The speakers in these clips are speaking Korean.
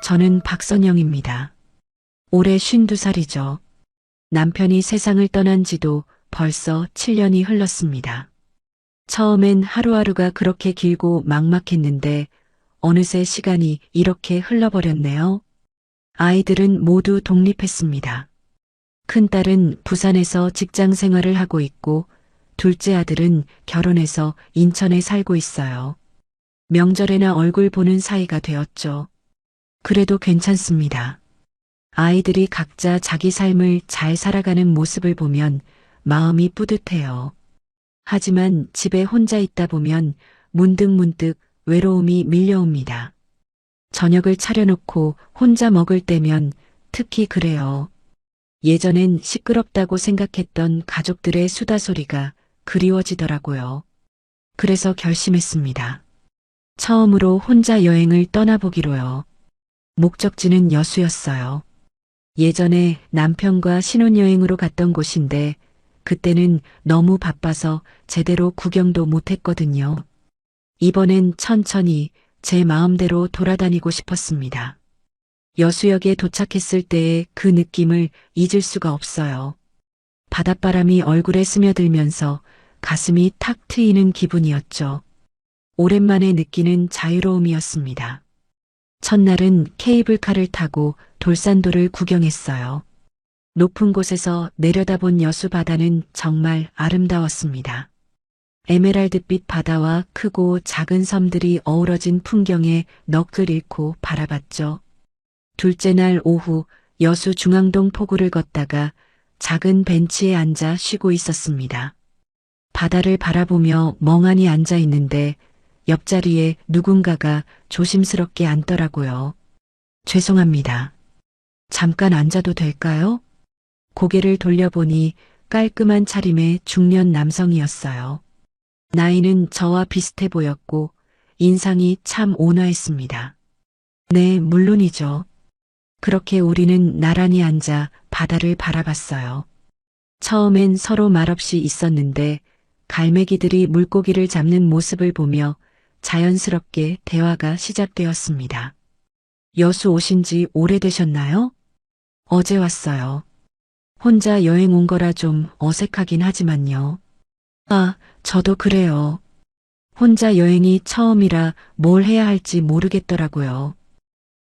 저는 박선영입니다. 올해 52살이죠. 남편이 세상을 떠난 지도 벌써 7년이 흘렀습니다. 처음엔 하루하루가 그렇게 길고 막막했는데 어느새 시간이 이렇게 흘러버렸네요. 아이들은 모두 독립했습니다. 큰딸은 부산에서 직장 생활을 하고 있고 둘째 아들은 결혼해서 인천에 살고 있어요. 명절에나 얼굴 보는 사이가 되었죠. 그래도 괜찮습니다. 아이들이 각자 자기 삶을 잘 살아가는 모습을 보면 마음이 뿌듯해요. 하지만 집에 혼자 있다 보면 문득문득 외로움이 밀려옵니다. 저녁을 차려놓고 혼자 먹을 때면 특히 그래요. 예전엔 시끄럽다고 생각했던 가족들의 수다 소리가 그리워지더라고요. 그래서 결심했습니다. 처음으로 혼자 여행을 떠나보기로요. 목적지는 여수였어요. 예전에 남편과 신혼여행으로 갔던 곳인데 그때는 너무 바빠서 제대로 구경도 못했거든요. 이번엔 천천히 제 마음대로 돌아다니고 싶었습니다. 여수역에 도착했을 때의 그 느낌을 잊을 수가 없어요. 바닷바람이 얼굴에 스며들면서 가슴이 탁 트이는 기분이었죠. 오랜만에 느끼는 자유로움이었습니다. 첫날은 케이블카를 타고 돌산도를 구경했어요. 높은 곳에서 내려다본 여수 바다는 정말 아름다웠습니다. 에메랄드빛 바다와 크고 작은 섬들이 어우러진 풍경에 넋을 잃고 바라봤죠. 둘째 날 오후 여수 중앙동 포구를 걷다가 작은 벤치에 앉아 쉬고 있었습니다. 바다를 바라보며 멍하니 앉아 있는데 옆자리에 누군가가 조심스럽게 앉더라고요. 죄송합니다. 잠깐 앉아도 될까요? 고개를 돌려보니 깔끔한 차림의 중년 남성이었어요. 나이는 저와 비슷해 보였고 인상이 참 온화했습니다. 네, 물론이죠. 그렇게 우리는 나란히 앉아 바다를 바라봤어요. 처음엔 서로 말없이 있었는데 갈매기들이 물고기를 잡는 모습을 보며 자연스럽게 대화가 시작되었습니다. 여수 오신 지 오래되셨나요? 어제 왔어요. 혼자 여행 온 거라 좀 어색하긴 하지만요. 아, 저도 그래요. 혼자 여행이 처음이라 뭘 해야 할지 모르겠더라고요.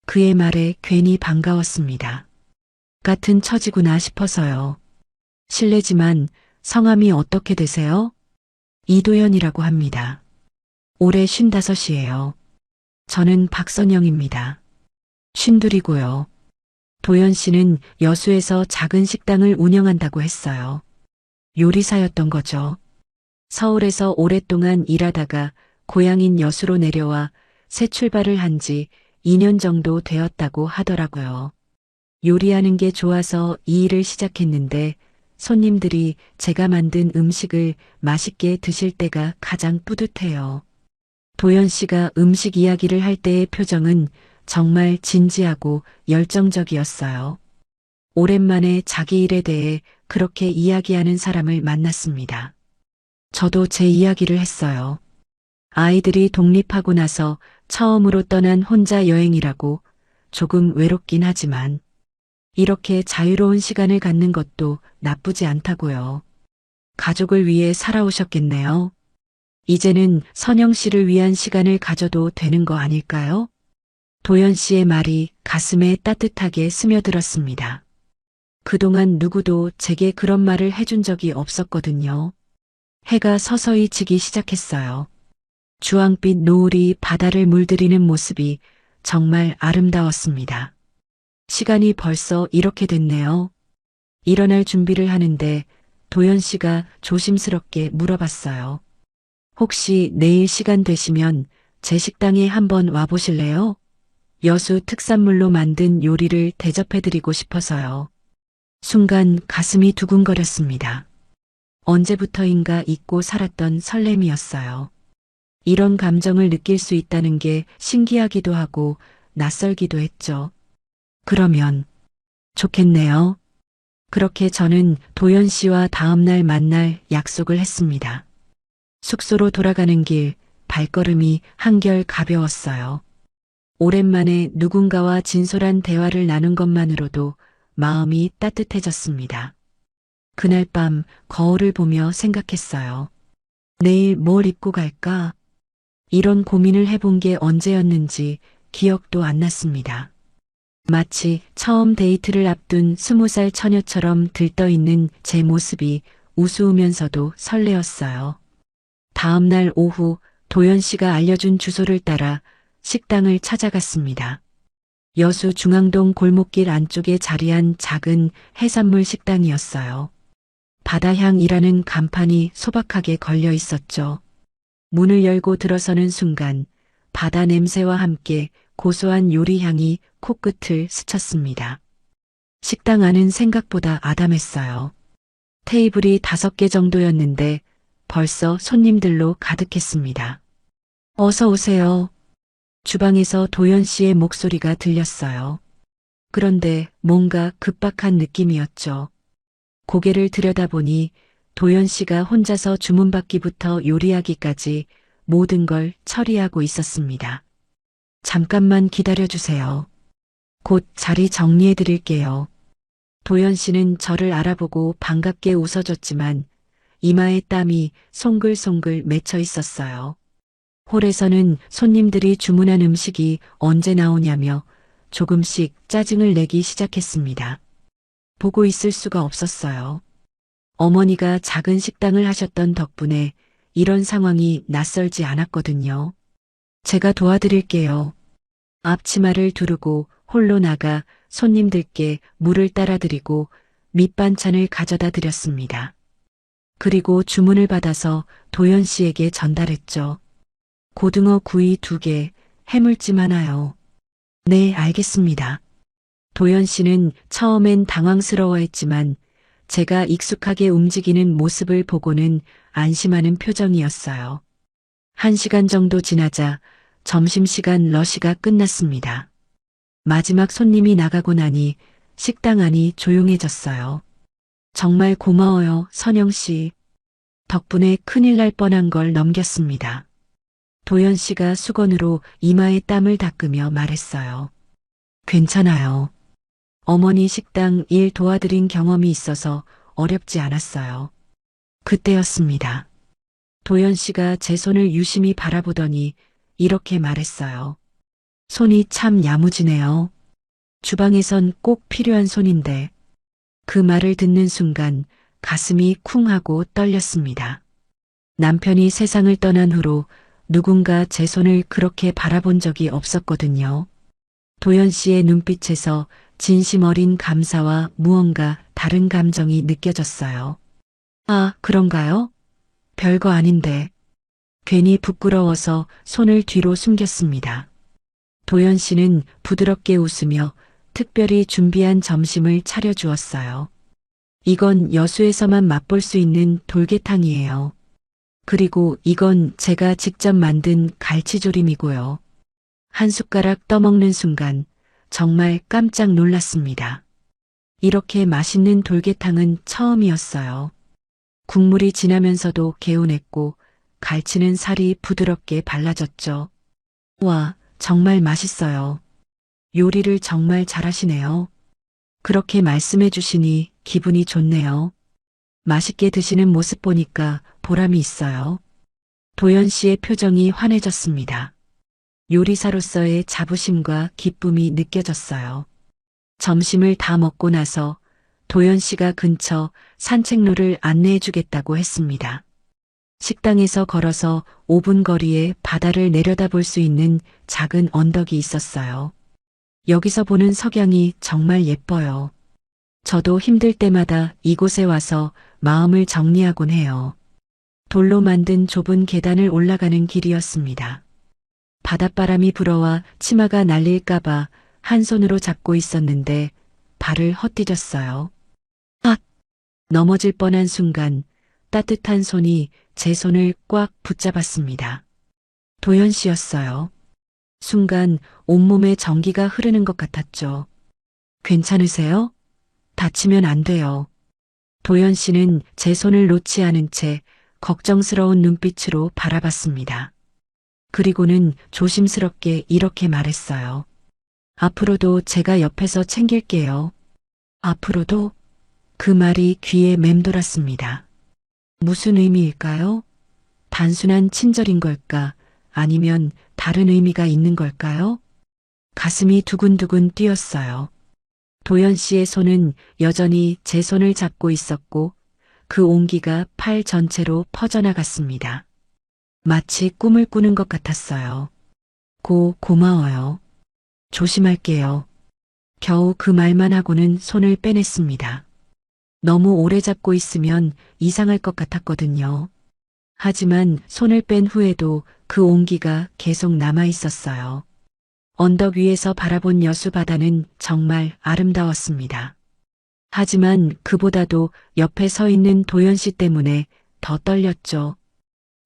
그의 말에 괜히 반가웠습니다. 같은 처지구나 싶어서요. 실례지만 성함이 어떻게 되세요? 이도연이라고 합니다. 올해 55이에요. 저는 박선영입니다. 52이고요. 도연 씨는 여수에서 작은 식당을 운영한다고 했어요. 요리사였던 거죠. 서울에서 오랫동안 일하다가 고향인 여수로 내려와 새 출발을 한 지 2년 정도 되었다고 하더라고요. 요리하는 게 좋아서 이 일을 시작했는데 손님들이 제가 만든 음식을 맛있게 드실 때가 가장 뿌듯해요. 도연 씨가 음식 이야기를 할 때의 표정은 정말 진지하고 열정적이었어요. 오랜만에 자기 일에 대해 그렇게 이야기하는 사람을 만났습니다. 저도 제 이야기를 했어요. 아이들이 독립하고 나서 처음으로 떠난 혼자 여행이라고 조금 외롭긴 하지만 이렇게 자유로운 시간을 갖는 것도 나쁘지 않다고요. 가족을 위해 살아오셨겠네요. 이제는 선영 씨를 위한 시간을 가져도 되는 거 아닐까요? 도연 씨의 말이 가슴에 따뜻하게 스며들었습니다. 그동안 누구도 제게 그런 말을 해준 적이 없었거든요. 해가 서서히 지기 시작했어요. 주황빛 노을이 바다를 물들이는 모습이 정말 아름다웠습니다. 시간이 벌써 이렇게 됐네요. 일어날 준비를 하는데 도연 씨가 조심스럽게 물어봤어요. 혹시 내일 시간 되시면 제 식당에 한번 와보실래요? 여수 특산물로 만든 요리를 대접해드리고 싶어서요. 순간 가슴이 두근거렸습니다. 언제부터인가 잊고 살았던 설렘이었어요. 이런 감정을 느낄 수 있다는 게 신기하기도 하고 낯설기도 했죠. 그러면 좋겠네요. 그렇게 저는 도연 씨와 다음날 만날 약속을 했습니다. 숙소로 돌아가는 길 발걸음이 한결 가벼웠어요. 오랜만에 누군가와 진솔한 대화를 나눈 것만으로도 마음이 따뜻해졌습니다. 그날 밤 거울을 보며 생각했어요. 내일 뭘 입고 갈까? 이런 고민을 해본 게 언제였는지 기억도 안 났습니다. 마치 처음 데이트를 앞둔 20살 처녀처럼 들떠있는 제 모습이 우스우면서도 설레었어요. 다음 날 오후 도연 씨가 알려준 주소를 따라 식당을 찾아갔습니다. 여수 중앙동 골목길 안쪽에 자리한 작은 해산물 식당이었어요. 바다향이라는 간판이 소박하게 걸려 있었죠. 문을 열고 들어서는 순간 바다 냄새와 함께 고소한 요리향이 코끝을 스쳤습니다. 식당 안은 생각보다 아담했어요. 테이블이 5개 정도였는데 벌써 손님들로 가득했습니다. 어서 오세요. 주방에서 도연 씨의 목소리가 들렸어요. 그런데 뭔가 급박한 느낌이었죠. 고개를 들여다보니 도연 씨가 혼자서 주문받기부터 요리하기까지 모든 걸 처리하고 있었습니다. 잠깐만 기다려주세요. 곧 자리 정리해 드릴게요. 도연 씨는 저를 알아보고 반갑게 웃어줬지만 이마에 땀이 송글송글 맺혀 있었어요. 홀에서는 손님들이 주문한 음식이 언제 나오냐며 조금씩 짜증을 내기 시작했습니다. 보고 있을 수가 없었어요. 어머니가 작은 식당을 하셨던 덕분에 이런 상황이 낯설지 않았거든요. 제가 도와드릴게요. 앞치마를 두르고 홀로 나가 손님들께 물을 따라드리고 밑반찬을 가져다 드렸습니다. 그리고 주문을 받아서 도연 씨에게 전달했죠. 고등어 구이 2개, 해물찜 하나요. 네, 알겠습니다. 도연 씨는 처음엔 당황스러워했지만 제가 익숙하게 움직이는 모습을 보고는 안심하는 표정이었어요. 1시간 정도 지나자 점심시간 러시가 끝났습니다. 마지막 손님이 나가고 나니 식당 안이 조용해졌어요. 정말 고마워요, 선영 씨. 덕분에 큰일 날 뻔한 걸 넘겼습니다. 도연 씨가 수건으로 이마에 땀을 닦으며 말했어요. 괜찮아요. 어머니 식당 일 도와드린 경험이 있어서 어렵지 않았어요. 그때였습니다. 도연 씨가 제 손을 유심히 바라보더니 이렇게 말했어요. 손이 참 야무지네요. 주방에선 꼭 필요한 손인데. 그 말을 듣는 순간 가슴이 쿵 하고 떨렸습니다. 남편이 세상을 떠난 후로 누군가 제 손을 그렇게 바라본 적이 없었거든요. 도연 씨의 눈빛에서 진심 어린 감사와 무언가 다른 감정이 느껴졌어요. 아, 그런가요? 별거 아닌데. 괜히 부끄러워서 손을 뒤로 숨겼습니다. 도연 씨는 부드럽게 웃으며 특별히 준비한 점심을 차려주었어요. 이건 여수에서만 맛볼 수 있는 돌개탕이에요. 그리고 이건 제가 직접 만든 갈치조림이고요. 한 숟가락 떠먹는 순간 정말 깜짝 놀랐습니다. 이렇게 맛있는 돌개탕은 처음이었어요. 국물이 진하면서도 개운했고 갈치는 살이 부드럽게 발라졌죠. 와, 정말 맛있어요. 요리를 정말 잘하시네요. 그렇게 말씀해 주시니 기분이 좋네요. 맛있게 드시는 모습 보니까 보람이 있어요. 도연 씨의 표정이 환해졌습니다. 요리사로서의 자부심과 기쁨이 느껴졌어요. 점심을 다 먹고 나서 도연 씨가 근처 산책로를 안내해 주겠다고 했습니다. 식당에서 걸어서 5분 거리에 바다를 내려다볼 수 있는 작은 언덕이 있었어요. 여기서 보는 석양이 정말 예뻐요. 저도 힘들 때마다 이곳에 와서 마음을 정리하곤 해요. 돌로 만든 좁은 계단을 올라가는 길이었습니다. 바닷바람이 불어와 치마가 날릴까봐 한 손으로 잡고 있었는데 발을 헛디뎠어요. 아! 넘어질 뻔한 순간 따뜻한 손이 제 손을 꽉 붙잡았습니다. 도연 씨였어요. 순간 온몸에 전기가 흐르는 것 같았죠. 괜찮으세요? 다치면 안 돼요. 도연 씨는 제 손을 놓지 않은 채 걱정스러운 눈빛으로 바라봤습니다. 그리고는 조심스럽게 이렇게 말했어요. 앞으로도 제가 옆에서 챙길게요. 앞으로도? 그 말이 귀에 맴돌았습니다. 무슨 의미일까요? 단순한 친절인 걸까? 아니면 다른 의미가 있는 걸까요? 가슴이 두근두근 뛰었어요. 도연 씨의 손은 여전히 제 손을 잡고 있었고 그 온기가 팔 전체로 퍼져나갔습니다. 마치 꿈을 꾸는 것 같았어요. 고마워요. 조심할게요. 겨우 그 말만 하고는 손을 빼냈습니다. 너무 오래 잡고 있으면 이상할 것 같았거든요. 하지만 손을 뺀 후에도 그 온기가 계속 남아 있었어요. 언덕 위에서 바라본 여수 바다는 정말 아름다웠습니다. 하지만 그보다도 옆에 서 있는 도연 씨 때문에 더 떨렸죠.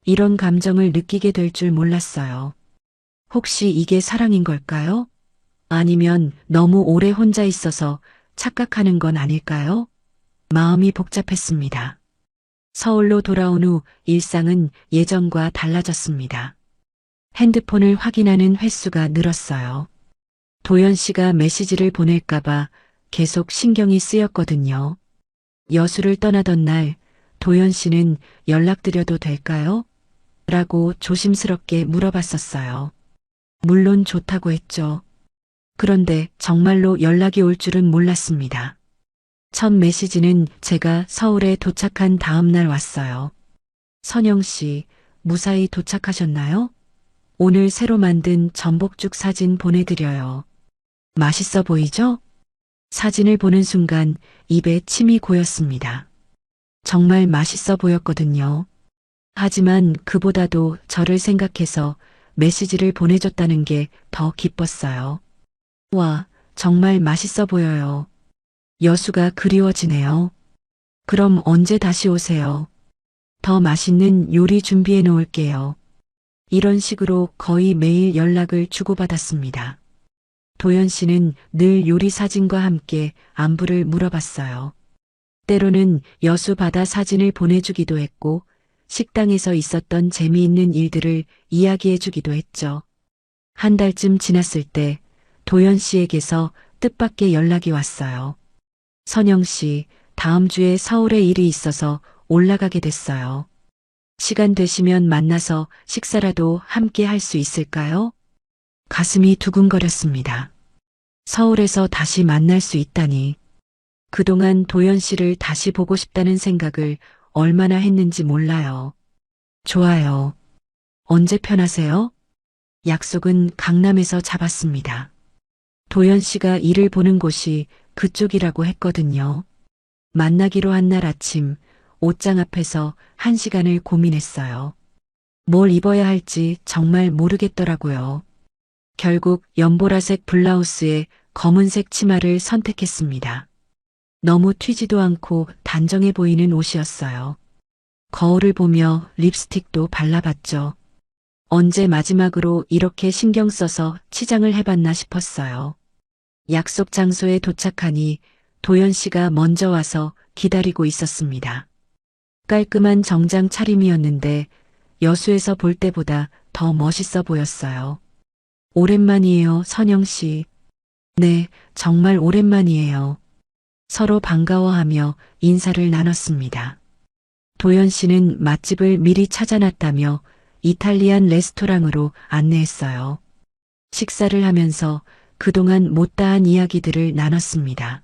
이런 감정을 느끼게 될 줄 몰랐어요. 혹시 이게 사랑인 걸까요? 아니면 너무 오래 혼자 있어서 착각하는 건 아닐까요? 마음이 복잡했습니다. 서울로 돌아온 후 일상은 예전과 달라졌습니다. 핸드폰을 확인하는 횟수가 늘었어요. 도연 씨가 메시지를 보낼까봐 계속 신경이 쓰였거든요. 여수를 떠나던 날 도연 씨는 연락드려도 될까요? 라고 조심스럽게 물어봤었어요. 물론 좋다고 했죠. 그런데 정말로 연락이 올 줄은 몰랐습니다. 첫 메시지는 제가 서울에 도착한 다음 날 왔어요. 선영 씨, 무사히 도착하셨나요? 오늘 새로 만든 전복죽 사진 보내드려요. 맛있어 보이죠? 사진을 보는 순간 입에 침이 고였습니다. 정말 맛있어 보였거든요. 하지만 그보다도 저를 생각해서 메시지를 보내줬다는 게 더 기뻤어요. 와, 정말 맛있어 보여요. 여수가 그리워지네요. 그럼 언제 다시 오세요? 더 맛있는 요리 준비해 놓을게요. 이런 식으로 거의 매일 연락을 주고받았습니다. 도연 씨는 늘 요리 사진과 함께 안부를 물어봤어요. 때로는 여수 바다 사진을 보내주기도 했고 식당에서 있었던 재미있는 일들을 이야기해 주기도 했죠. 한 달쯤 지났을 때 도연 씨에게서 뜻밖의 연락이 왔어요. 선영 씨, 다음 주에 서울에 일이 있어서 올라가게 됐어요. 시간 되시면 만나서 식사라도 함께 할 수 있을까요? 가슴이 두근거렸습니다. 서울에서 다시 만날 수 있다니. 그동안 도연 씨를 다시 보고 싶다는 생각을 얼마나 했는지 몰라요. 좋아요. 언제 편하세요? 약속은 강남에서 잡았습니다. 도연 씨가 일을 보는 곳이 그쪽이라고 했거든요. 만나기로 한 날 아침 옷장 앞에서 1시간을 고민했어요. 뭘 입어야 할지 정말 모르겠더라고요. 결국 연보라색 블라우스에 검은색 치마를 선택했습니다. 너무 튀지도 않고 단정해 보이는 옷이었어요. 거울을 보며 립스틱도 발라봤죠. 언제 마지막으로 이렇게 신경 써서 치장을 해봤나 싶었어요. 약속 장소에 도착하니 도연 씨가 먼저 와서 기다리고 있었습니다. 깔끔한 정장 차림이었는데 여수에서 볼 때보다 더 멋있어 보였어요. 오랜만이에요, 선영 씨. 네, 정말 오랜만이에요. 서로 반가워하며 인사를 나눴습니다. 도연 씨는 맛집을 미리 찾아놨다며 이탈리안 레스토랑으로 안내했어요. 식사를 하면서 그동안 못다한 이야기들을 나눴습니다.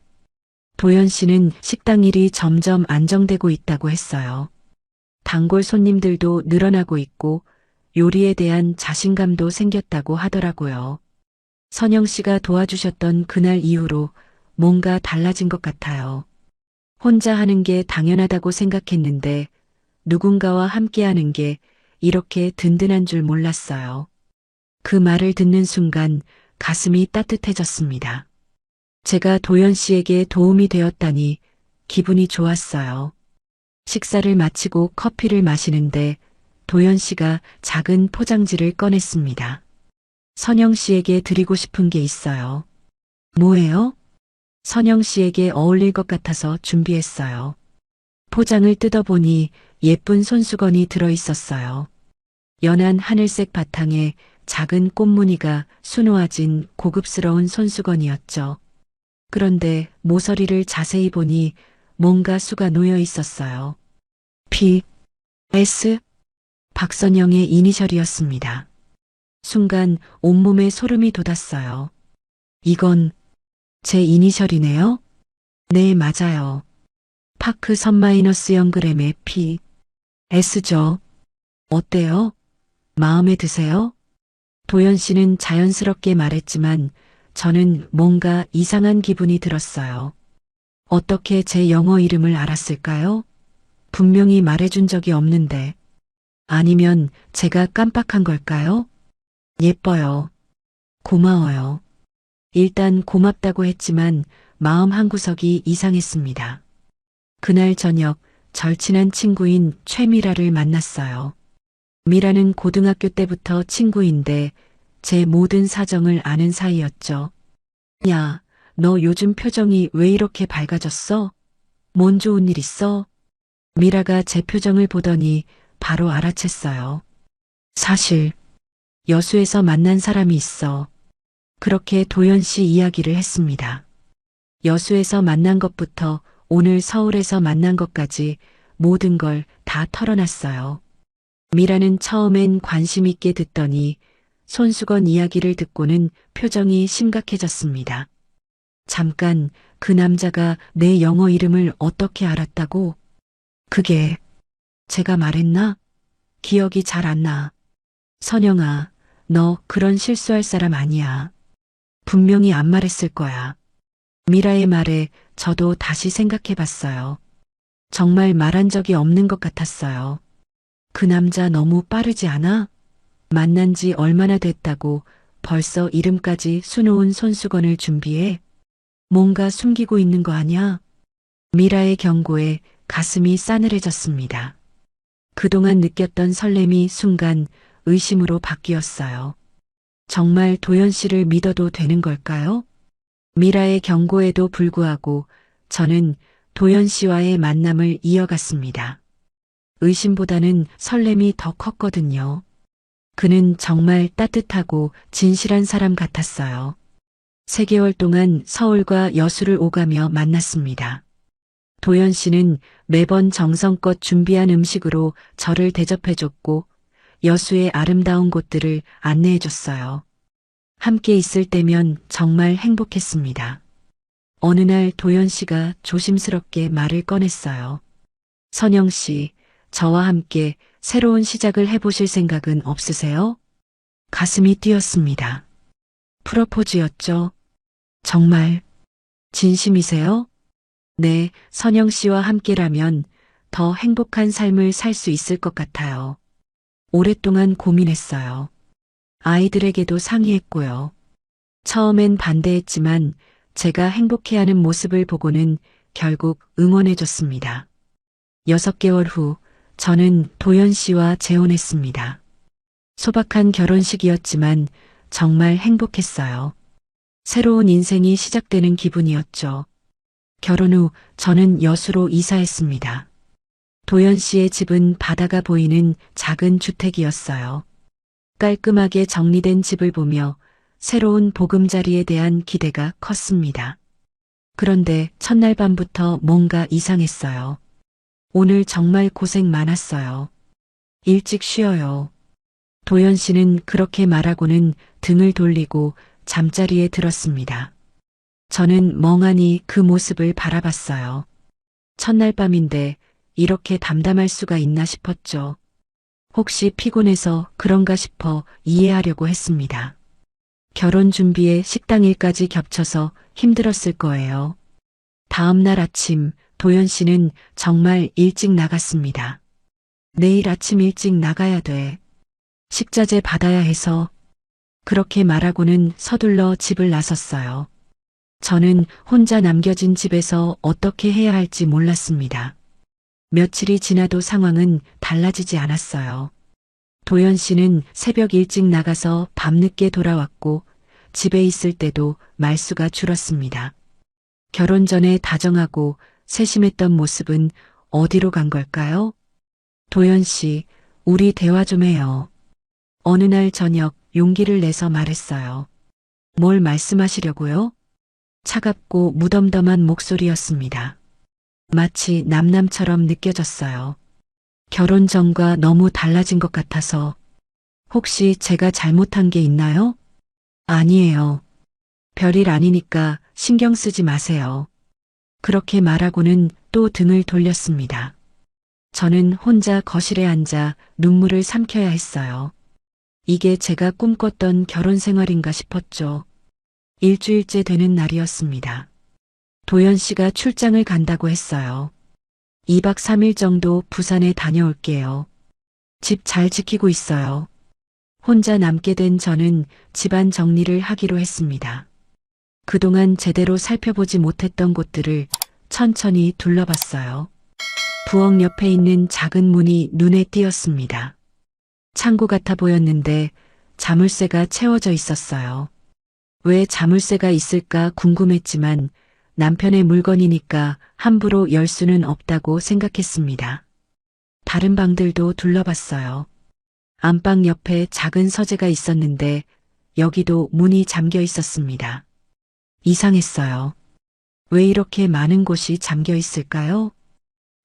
도연 씨는 식당 일이 점점 안정되고 있다고 했어요. 단골 손님들도 늘어나고 있고 요리에 대한 자신감도 생겼다고 하더라고요. 선영 씨가 도와주셨던 그날 이후로 뭔가 달라진 것 같아요. 혼자 하는 게 당연하다고 생각했는데 누군가와 함께 하는 게 이렇게 든든한 줄 몰랐어요. 그 말을 듣는 순간 가슴이 따뜻해졌습니다. 제가 도연 씨에게 도움이 되었다니 기분이 좋았어요. 식사를 마치고 커피를 마시는데 도연 씨가 작은 포장지를 꺼냈습니다. 선영 씨에게 드리고 싶은 게 있어요. 뭐예요? 선영 씨에게 어울릴 것 같아서 준비했어요. 포장을 뜯어보니 예쁜 손수건이 들어 있었어요. 연한 하늘색 바탕에 작은 꽃무늬가 수놓아진 고급스러운 손수건이었죠. 그런데 모서리를 자세히 보니 뭔가 수가 놓여 있었어요. P. S. 박선영의 이니셜이었습니다. 순간 온몸에 소름이 돋았어요. 이건 제 이니셜이네요? 네, 맞아요. 파크 선 마이너스 영그램의 P. S죠. 어때요? 마음에 드세요? 도연 씨는 자연스럽게 말했지만 저는 뭔가 이상한 기분이 들었어요. 어떻게 제 영어 이름을 알았을까요? 분명히 말해준 적이 없는데. 아니면 제가 깜빡한 걸까요? 예뻐요. 고마워요. 일단 고맙다고 했지만 마음 한구석이 이상했습니다. 그날 저녁 절친한 친구인 최미라를 만났어요. 미라는 고등학교 때부터 친구인데 제 모든 사정을 아는 사이였죠. 야, 너 요즘 표정이 왜 이렇게 밝아졌어? 뭔 좋은 일 있어? 미라가 제 표정을 보더니 바로 알아챘어요. 사실 여수에서 만난 사람이 있어. 그렇게 도연 씨 이야기를 했습니다. 여수에서 만난 것부터 오늘 서울에서 만난 것까지 모든 걸 다 털어놨어요. 미라는 처음엔 관심 있게 듣더니 손수건 이야기를 듣고는 표정이 심각해졌습니다. 잠깐, 그 남자가 내 영어 이름을 어떻게 알았다고? 그게 제가 말했나? 기억이 잘 안 나. 선영아, 너 그런 실수할 사람 아니야. 분명히 안 말했을 거야. 미라의 말에 저도 다시 생각해 봤어요. 정말 말한 적이 없는 것 같았어요. 그 남자 너무 빠르지 않아? 만난 지 얼마나 됐다고 벌써 이름까지 수놓은 손수건을 준비해? 뭔가 숨기고 있는 거 아냐? 미라의 경고에 가슴이 싸늘해졌습니다. 그동안 느꼈던 설렘이 순간 의심으로 바뀌었어요. 정말 도연 씨를 믿어도 되는 걸까요? 미라의 경고에도 불구하고 저는 도연 씨와의 만남을 이어갔습니다. 의심보다는 설렘이 더 컸거든요. 그는 정말 따뜻하고 진실한 사람 같았어요. 3개월 동안 서울과 여수를 오가며 만났습니다. 도연 씨는 매번 정성껏 준비한 음식으로 저를 대접해줬고 여수의 아름다운 곳들을 안내해줬어요. 함께 있을 때면 정말 행복했습니다. 어느 날 도연 씨가 조심스럽게 말을 꺼냈어요. 선영 씨, 저와 함께 새로운 시작을 해보실 생각은 없으세요? 가슴이 뛰었습니다. 프로포즈였죠. 정말 진심이세요? 네, 선영 씨와 함께라면 더 행복한 삶을 살 수 있을 것 같아요. 오랫동안 고민했어요. 아이들에게도 상의했고요. 처음엔 반대했지만 제가 행복해하는 모습을 보고는 결국 응원해줬습니다. 6개월 후 저는 도연 씨와 재혼했습니다. 소박한 결혼식이었지만 정말 행복했어요. 새로운 인생이 시작되는 기분이었죠. 결혼 후 저는 여수로 이사했습니다. 도연 씨의 집은 바다가 보이는 작은 주택이었어요. 깔끔하게 정리된 집을 보며 새로운 보금자리에 대한 기대가 컸습니다. 그런데 첫날 밤부터 뭔가 이상했어요. 오늘 정말 고생 많았어요. 일찍 쉬어요. 도연 씨는 그렇게 말하고는 등을 돌리고 잠자리에 들었습니다. 저는 멍하니 그 모습을 바라봤어요. 첫날 밤인데 이렇게 담담할 수가 있나 싶었죠. 혹시 피곤해서 그런가 싶어 이해하려고 했습니다. 결혼 준비에 식당 일까지 겹쳐서 힘들었을 거예요. 다음 날 아침 도연 씨는 정말 일찍 나갔습니다. 내일 아침 일찍 나가야 돼. 식자재 받아야 해서. 그렇게 말하고는 서둘러 집을 나섰어요. 저는 혼자 남겨진 집에서 어떻게 해야 할지 몰랐습니다. 며칠이 지나도 상황은 달라지지 않았어요. 도연 씨는 새벽 일찍 나가서 밤늦게 돌아왔고 집에 있을 때도 말수가 줄었습니다. 결혼 전에 다정하고 세심했던 모습은 어디로 간 걸까요? 도연 씨, 우리 대화 좀 해요. 어느 날 저녁 용기를 내서 말했어요. 뭘 말씀하시려고요? 차갑고 무덤덤한 목소리였습니다. 마치 남남처럼 느껴졌어요. 결혼 전과 너무 달라진 것 같아서 혹시 제가 잘못한 게 있나요? 아니에요. 별일 아니니까 신경 쓰지 마세요. 그렇게 말하고는 또 등을 돌렸습니다. 저는 혼자 거실에 앉아 눈물을 삼켜야 했어요. 이게 제가 꿈꿨던 결혼 생활인가 싶었죠. 일주일째 되는 날이었습니다. 도연 씨가 출장을 간다고 했어요. 2박 3일 정도 부산에 다녀올게요. 집 잘 지키고 있어요. 혼자 남게 된 저는 집안 정리를 하기로 했습니다. 그동안 제대로 살펴보지 못했던 곳들을 천천히 둘러봤어요. 부엌 옆에 있는 작은 문이 눈에 띄었습니다. 창고 같아 보였는데 자물쇠가 채워져 있었어요. 왜 자물쇠가 있을까 궁금했지만 남편의 물건이니까 함부로 열 수는 없다고 생각했습니다. 다른 방들도 둘러봤어요. 안방 옆에 작은 서재가 있었는데 여기도 문이 잠겨 있었습니다. 이상했어요. 왜 이렇게 많은 곳이 잠겨 있을까요?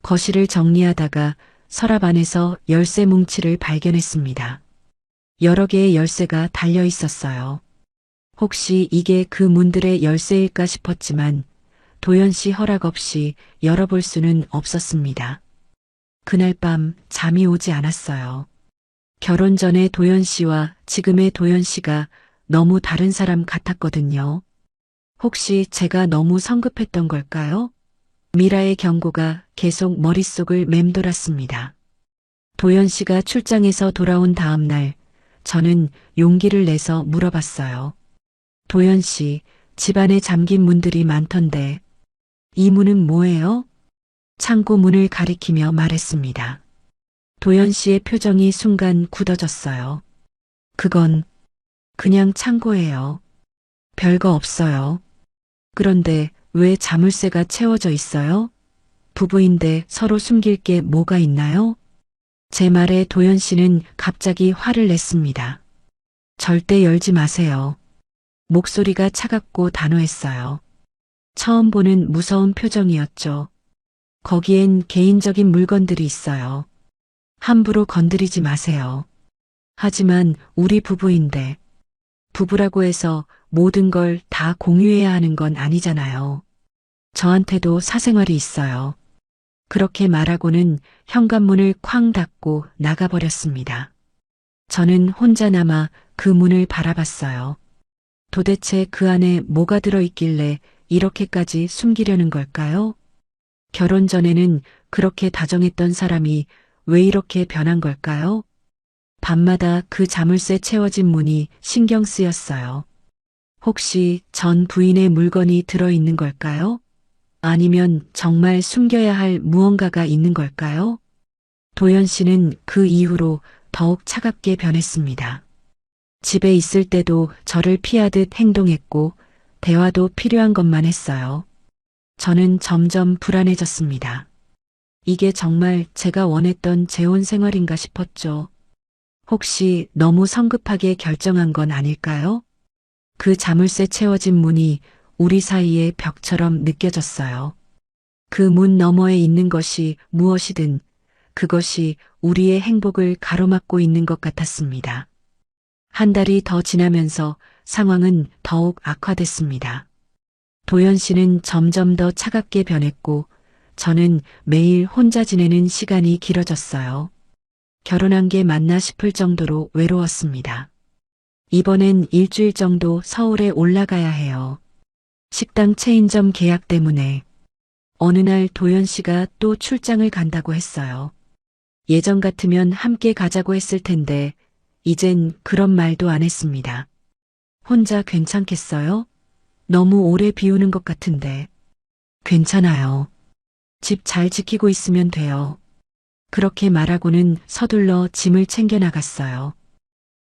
거실을 정리하다가 서랍 안에서 열쇠 뭉치를 발견했습니다. 여러 개의 열쇠가 달려 있었어요. 혹시 이게 그 문들의 열쇠일까 싶었지만 도연 씨 허락 없이 열어볼 수는 없었습니다. 그날 밤 잠이 오지 않았어요. 결혼 전의 도연 씨와 지금의 도연 씨가 너무 다른 사람 같았거든요. 혹시 제가 너무 성급했던 걸까요? 미라의 경고가 계속 머릿속을 맴돌았습니다. 도연 씨가 출장에서 돌아온 다음 날, 저는 용기를 내서 물어봤어요. 도연 씨, 집안에 잠긴 문들이 많던데, 이 문은 뭐예요? 창고 문을 가리키며 말했습니다. 도연 씨의 표정이 순간 굳어졌어요. 그건 그냥 창고예요. 별거 없어요. 그런데 왜 자물쇠가 채워져 있어요? 부부인데 서로 숨길 게 뭐가 있나요? 제 말에 도연 씨는 갑자기 화를 냈습니다. 절대 열지 마세요. 목소리가 차갑고 단호했어요. 처음 보는 무서운 표정이었죠. 거기엔 개인적인 물건들이 있어요. 함부로 건드리지 마세요. 하지만 우리 부부인데, 부부라고 해서 모든 걸 다 공유해야 하는 건 아니잖아요. 저한테도 사생활이 있어요. 그렇게 말하고는 현관문을 쾅 닫고 나가버렸습니다. 저는 혼자 남아 그 문을 바라봤어요. 도대체 그 안에 뭐가 들어있길래 이렇게까지 숨기려는 걸까요? 결혼 전에는 그렇게 다정했던 사람이 왜 이렇게 변한 걸까요? 밤마다 그 자물쇠 채워진 문이 신경 쓰였어요. 혹시 전 부인의 물건이 들어있는 걸까요? 아니면 정말 숨겨야 할 무언가가 있는 걸까요? 도연 씨는 그 이후로 더욱 차갑게 변했습니다. 집에 있을 때도 저를 피하듯 행동했고 대화도 필요한 것만 했어요. 저는 점점 불안해졌습니다. 이게 정말 제가 원했던 재혼 생활인가 싶었죠. 혹시 너무 성급하게 결정한 건 아닐까요? 그 자물쇠 채워진 문이 우리 사이의 벽처럼 느껴졌어요. 그 문 너머에 있는 것이 무엇이든 그것이 우리의 행복을 가로막고 있는 것 같았습니다. 한 달이 더 지나면서 상황은 더욱 악화됐습니다. 도연 씨는 점점 더 차갑게 변했고 저는 매일 혼자 지내는 시간이 길어졌어요. 결혼한 게 맞나 싶을 정도로 외로웠습니다. 이번엔 일주일 정도 서울에 올라가야 해요. 식당 체인점 계약 때문에 어느 날 도연 씨가 또 출장을 간다고 했어요. 예전 같으면 함께 가자고 했을 텐데 이젠 그런 말도 안 했습니다. 혼자 괜찮겠어요? 너무 오래 비우는 것 같은데. 괜찮아요. 집 잘 지키고 있으면 돼요. 그렇게 말하고는 서둘러 짐을 챙겨 나갔어요.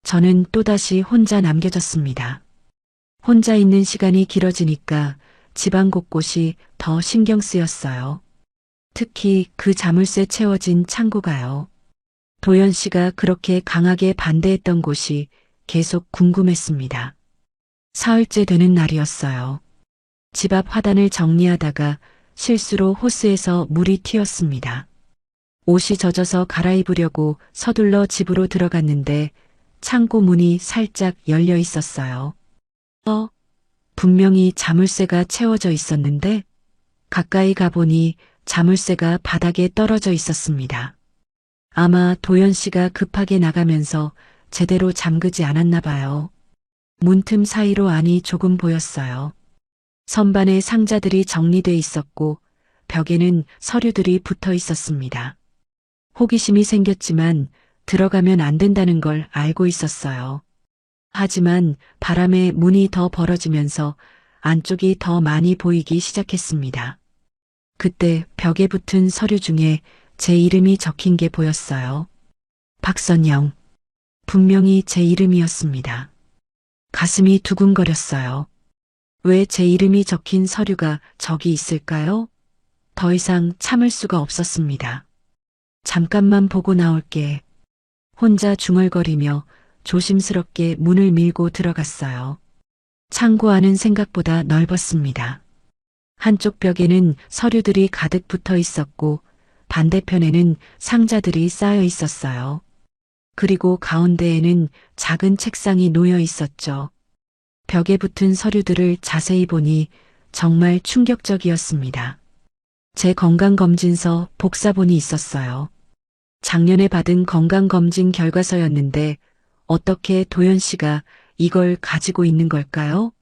저는 또다시 혼자 남겨졌습니다. 혼자 있는 시간이 길어지니까 집안 곳곳이 더 신경 쓰였어요. 특히 그 자물쇠 채워진 창고가요. 도연 씨가 그렇게 강하게 반대했던 곳이 계속 궁금했습니다. 사흘째 되는 날이었어요. 집 앞 화단을 정리하다가 실수로 호스에서 물이 튀었습니다. 옷이 젖어서 갈아입으려고 서둘러 집으로 들어갔는데 창고 문이 살짝 열려 있었어요. 분명히 자물쇠가 채워져 있었는데 가까이 가보니 자물쇠가 바닥에 떨어져 있었습니다. 아마 도연 씨가 급하게 나가면서 제대로 잠그지 않았나 봐요. 문틈 사이로 안이 조금 보였어요. 선반에 상자들이 정리돼 있었고 벽에는 서류들이 붙어 있었습니다. 호기심이 생겼지만 들어가면 안 된다는 걸 알고 있었어요. 하지만 바람에 문이 더 벌어지면서 안쪽이 더 많이 보이기 시작했습니다. 그때 벽에 붙은 서류 중에 제 이름이 적힌 게 보였어요. 박선영. 분명히 제 이름이었습니다. 가슴이 두근거렸어요. 왜 제 이름이 적힌 서류가 저기 있을까요? 더 이상 참을 수가 없었습니다. 잠깐만 보고 나올게. 혼자 중얼거리며 조심스럽게 문을 밀고 들어갔어요. 창고 안은 생각보다 넓었습니다. 한쪽 벽에는 서류들이 가득 붙어 있었고 반대편에는 상자들이 쌓여 있었어요. 그리고 가운데에는 작은 책상이 놓여 있었죠. 벽에 붙은 서류들을 자세히 보니 정말 충격적이었습니다. 제 건강검진서 복사본이 있었어요. 작년에 받은 건강검진 결과서였는데 어떻게 도연 씨가 이걸 가지고 있는 걸까요?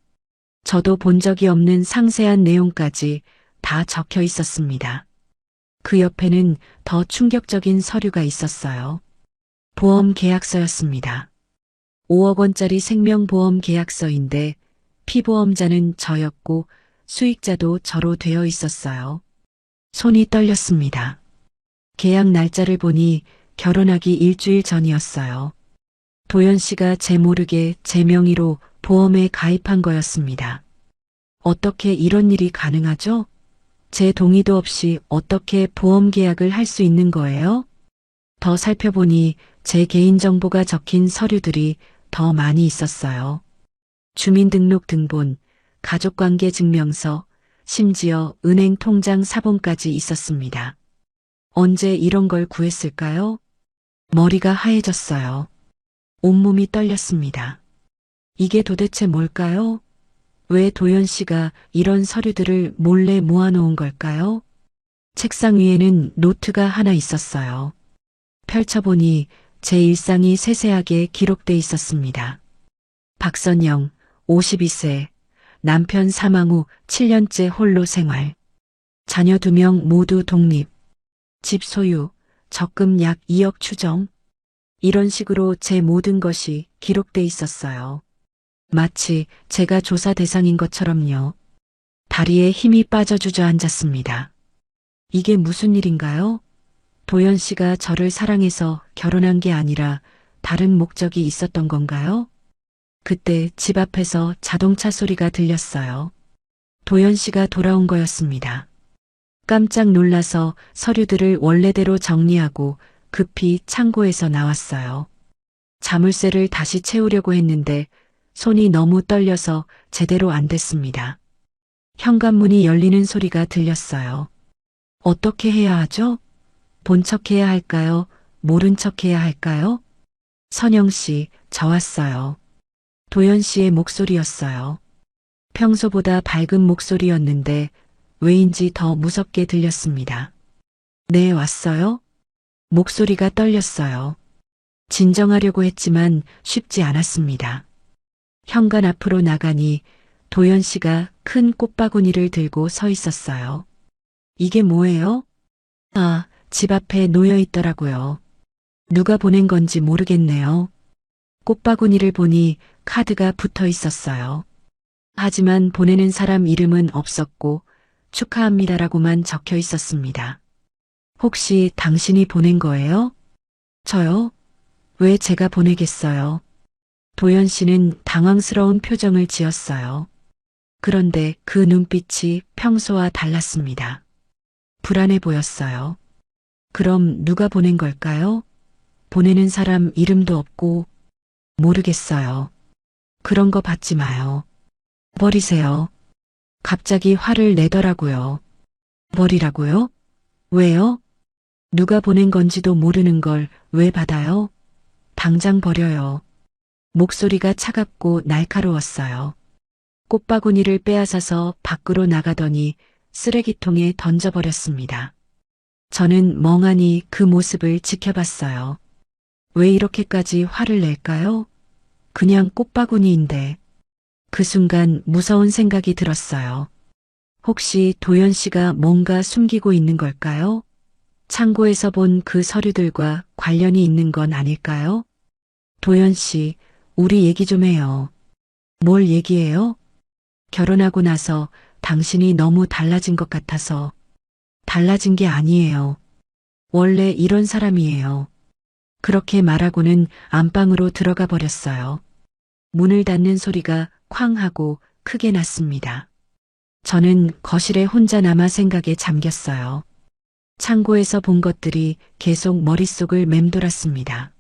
저도 본 적이 없는 상세한 내용까지 다 적혀 있었습니다. 그 옆에는 더 충격적인 서류가 있었어요. 보험 계약서였습니다. 5억 원짜리 생명보험 계약서인데 피보험자는 저였고 수익자도 저로 되어 있었어요. 손이 떨렸습니다. 계약 날짜를 보니 결혼하기 일주일 전이었어요. 도연 씨가 제 모르게 제 명의로 보험에 가입한 거였습니다. 어떻게 이런 일이 가능하죠? 제 동의도 없이 어떻게 보험 계약을 할 수 있는 거예요? 더 살펴보니 제 개인정보가 적힌 서류들이 더 많이 있었어요. 주민등록등본, 가족관계증명서, 심지어 은행 통장 사본까지 있었습니다. 언제 이런 걸 구했을까요? 머리가 하얘졌어요. 온몸이 떨렸습니다. 이게 도대체 뭘까요? 왜 도연 씨가 이런 서류들을 몰래 모아놓은 걸까요? 책상 위에는 노트가 하나 있었어요. 펼쳐보니 제 일상이 세세하게 기록돼 있었습니다. 박선영, 52세, 남편 사망 후 7년째 홀로 생활. 자녀 2명 모두 독립. 집 소유, 적금 약 2억 추정. 이런 식으로 제 모든 것이 기록돼 있었어요. 마치 제가 조사 대상인 것처럼요. 다리에 힘이 빠져 주저앉았습니다. 이게 무슨 일인가요? 도연 씨가 저를 사랑해서 결혼한 게 아니라 다른 목적이 있었던 건가요? 그때 집 앞에서 자동차 소리가 들렸어요. 도연 씨가 돌아온 거였습니다. 깜짝 놀라서 서류들을 원래대로 정리하고 급히 창고에서 나왔어요. 자물쇠를 다시 채우려고 했는데 손이 너무 떨려서 제대로 안 됐습니다. 현관문이 열리는 소리가 들렸어요. 어떻게 해야 하죠? 본 척해야 할까요? 모른 척해야 할까요? 선영 씨, 저 왔어요. 도연 씨의 목소리였어요. 평소보다 밝은 목소리였는데 왜인지 더 무섭게 들렸습니다. 네, 왔어요? 목소리가 떨렸어요. 진정하려고 했지만 쉽지 않았습니다. 현관 앞으로 나가니 도연 씨가 큰 꽃바구니를 들고 서 있었어요. 이게 뭐예요? 아, 집 앞에 놓여 있더라고요. 누가 보낸 건지 모르겠네요. 꽃바구니를 보니 카드가 붙어 있었어요. 하지만 보내는 사람 이름은 없었고 축하합니다라고만 적혀 있었습니다. 혹시 당신이 보낸 거예요? 저요? 왜 제가 보내겠어요? 도연 씨는 당황스러운 표정을 지었어요. 그런데 그 눈빛이 평소와 달랐습니다. 불안해 보였어요. 그럼 누가 보낸 걸까요? 보내는 사람 이름도 없고 모르겠어요. 그런 거 받지 마요. 버리세요. 갑자기 화를 내더라고요. 버리라고요? 왜요? 누가 보낸 건지도 모르는 걸 왜 받아요? 당장 버려요. 목소리가 차갑고 날카로웠어요. 꽃바구니를 빼앗아서 밖으로 나가더니 쓰레기통에 던져버렸습니다. 저는 멍하니 그 모습을 지켜봤어요. 왜 이렇게까지 화를 낼까요? 그냥 꽃바구니인데. 그 순간 무서운 생각이 들었어요. 혹시 도연 씨가 뭔가 숨기고 있는 걸까요? 창고에서 본 그 서류들과 관련이 있는 건 아닐까요? 도연 씨, 우리 얘기 좀 해요. 뭘 얘기해요? 결혼하고 나서 당신이 너무 달라진 것 같아서. 달라진 게 아니에요. 원래 이런 사람이에요. 그렇게 말하고는 안방으로 들어가 버렸어요. 문을 닫는 소리가 쾅 하고 크게 났습니다. 저는 거실에 혼자 남아 생각에 잠겼어요. 창고에서 본 것들이 계속 머릿속을 맴돌았습니다.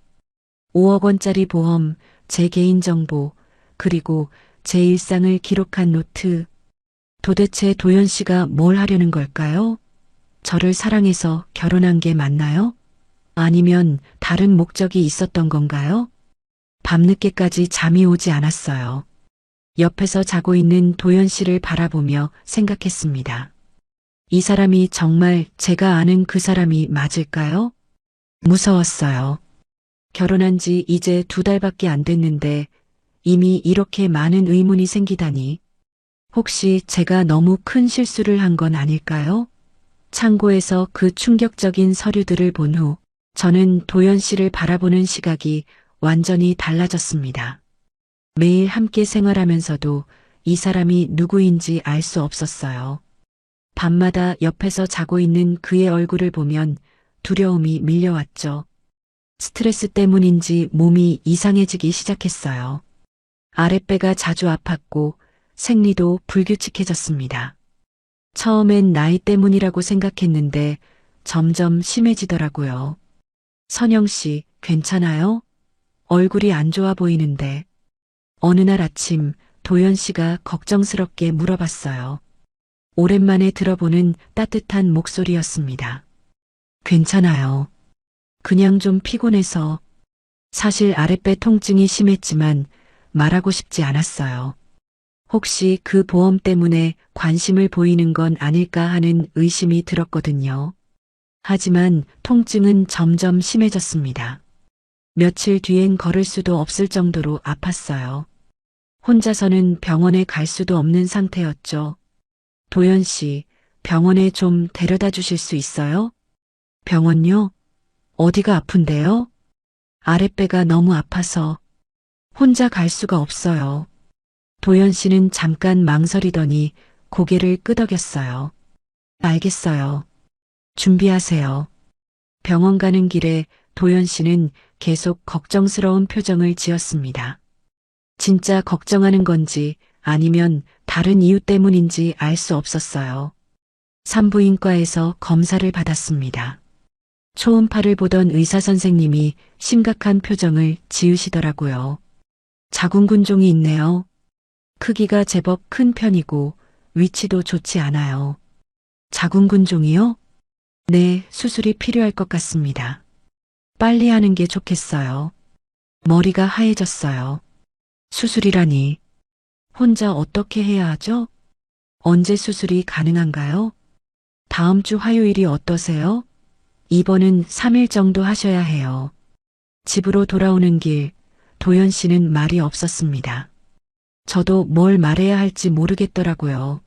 5억 원짜리 보험, 제 개인정보, 그리고 제 일상을 기록한 노트. 도대체 도연 씨가 뭘 하려는 걸까요? 저를 사랑해서 결혼한 게 맞나요? 아니면 다른 목적이 있었던 건가요? 밤늦게까지 잠이 오지 않았어요. 옆에서 자고 있는 도연 씨를 바라보며 생각했습니다. 이 사람이 정말 제가 아는 그 사람이 맞을까요? 무서웠어요. 결혼한 지 이제 2달밖에 안 됐는데 이미 이렇게 많은 의문이 생기다니. 혹시 제가 너무 큰 실수를 한 건 아닐까요? 창고에서 그 충격적인 서류들을 본 후 저는 도연 씨를 바라보는 시각이 완전히 달라졌습니다. 매일 함께 생활하면서도 이 사람이 누구인지 알 수 없었어요. 밤마다 옆에서 자고 있는 그의 얼굴을 보면 두려움이 밀려왔죠. 스트레스 때문인지 몸이 이상해지기 시작했어요. 아랫배가 자주 아팠고 생리도 불규칙해졌습니다. 처음엔 나이 때문이라고 생각했는데 점점 심해지더라고요. 선영 씨, 괜찮아요? 얼굴이 안 좋아 보이는데. 어느 날 아침 도연 씨가 걱정스럽게 물어봤어요. 오랜만에 들어보는 따뜻한 목소리였습니다. 괜찮아요. 그냥 좀 피곤해서. 사실 아랫배 통증이 심했지만 말하고 싶지 않았어요. 혹시 그 보험 때문에 관심을 보이는 건 아닐까 하는 의심이 들었거든요. 하지만 통증은 점점 심해졌습니다. 며칠 뒤엔 걸을 수도 없을 정도로 아팠어요. 혼자서는 병원에 갈 수도 없는 상태였죠. 도연 씨, 병원에 좀 데려다 주실 수 있어요? 병원요? 어디가 아픈데요? 아랫배가 너무 아파서 혼자 갈 수가 없어요. 도연 씨는 잠깐 망설이더니 고개를 끄덕였어요. 알겠어요. 준비하세요. 병원 가는 길에 도연 씨는 계속 걱정스러운 표정을 지었습니다. 진짜 걱정하는 건지 아니면 다른 이유 때문인지 알 수 없었어요. 산부인과에서 검사를 받았습니다. 초음파를 보던 의사 선생님이 심각한 표정을 지으시더라고요. 자궁근종이 있네요. 크기가 제법 큰 편이고 위치도 좋지 않아요. 자궁근종이요? 네, 수술이 필요할 것 같습니다. 빨리 하는 게 좋겠어요. 머리가 하얘졌어요. 수술이라니. 혼자 어떻게 해야 하죠? 언제 수술이 가능한가요? 다음 주 화요일이 어떠세요? 입원은 3일 정도 하셔야 해요. 집으로 돌아오는 길, 도연 씨는 말이 없었습니다. 저도 뭘 말해야 할지 모르겠더라고요.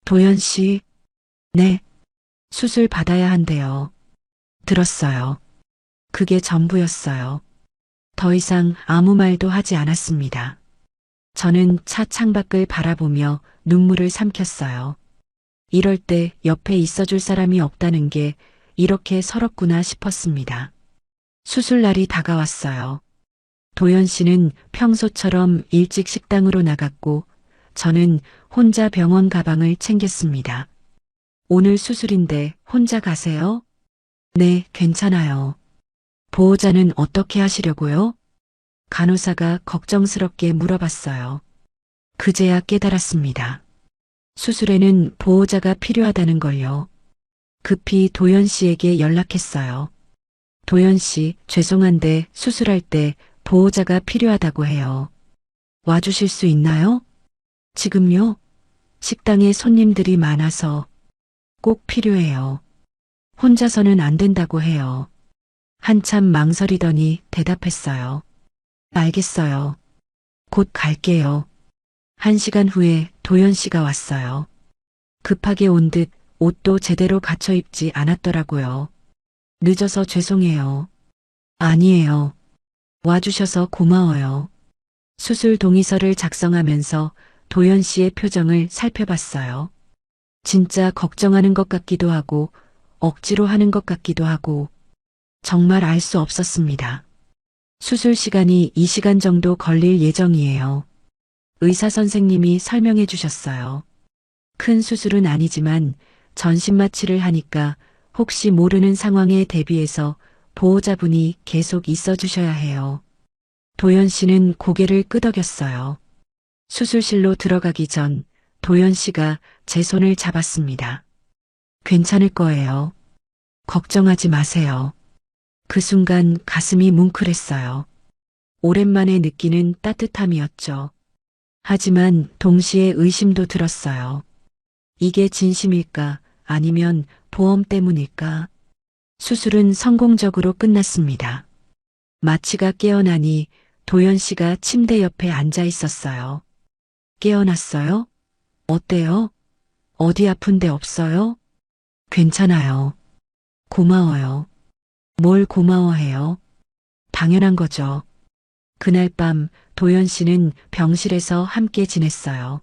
도연 씨, 네, 수술 받아야 한대요. 들었어요. 그게 전부였어요. 더 이상 아무 말도 하지 않았습니다. 저는 차 창밖을 바라보며 눈물을 삼켰어요. 이럴 때 옆에 있어줄 사람이 없다는 게 이렇게 서럽구나 싶었습니다. 수술 날이 다가왔어요. 도연 씨는 평소처럼 일찍 식당으로 나갔고 저는 혼자 병원 가방을 챙겼습니다. 오늘 수술인데 혼자 가세요? 네, 괜찮아요. 보호자는 어떻게 하시려고요? 간호사가 걱정스럽게 물어봤어요. 그제야 깨달았습니다. 수술에는 보호자가 필요하다는 걸요. 급히 도연 씨에게 연락했어요. 도연 씨, 죄송한데 수술할 때 보호자가 필요하다고 해요. 와주실 수 있나요? 지금요? 식당에 손님들이 많아서 꼭 필요해요. 혼자서는 안 된다고 해요. 한참 망설이더니 대답했어요. 알겠어요. 곧 갈게요. 1시간 후에 도연 씨가 왔어요. 급하게 온 듯 옷도 제대로 갖춰 입지 않았더라고요. 늦어서 죄송해요. 아니에요. 와주셔서 고마워요. 수술 동의서를 작성하면서 도연 씨의 표정을 살펴봤어요. 진짜 걱정하는 것 같기도 하고 억지로 하는 것 같기도 하고 정말 알 수 없었습니다. 수술 시간이 2시간 정도 걸릴 예정이에요. 의사 선생님이 설명해 주셨어요. 큰 수술은 아니지만 전신 마취를 하니까 혹시 모르는 상황에 대비해서 보호자분이 계속 있어 주셔야 해요. 도연 씨는 고개를 끄덕였어요. 수술실로 들어가기 전 도연 씨가 제 손을 잡았습니다. 괜찮을 거예요. 걱정하지 마세요. 그 순간 가슴이 뭉클했어요. 오랜만에 느끼는 따뜻함이었죠. 하지만 동시에 의심도 들었어요. 이게 진심일까 아니면 보험 때문일까? 수술은 성공적으로 끝났습니다. 마취가 깨어나니 도연 씨가 침대 옆에 앉아 있었어요. 깨어났어요? 어때요? 어디 아픈 데 없어요? 괜찮아요. 고마워요. 뭘 고마워해요? 당연한 거죠. 그날 밤 도연 씨는 병실에서 함께 지냈어요.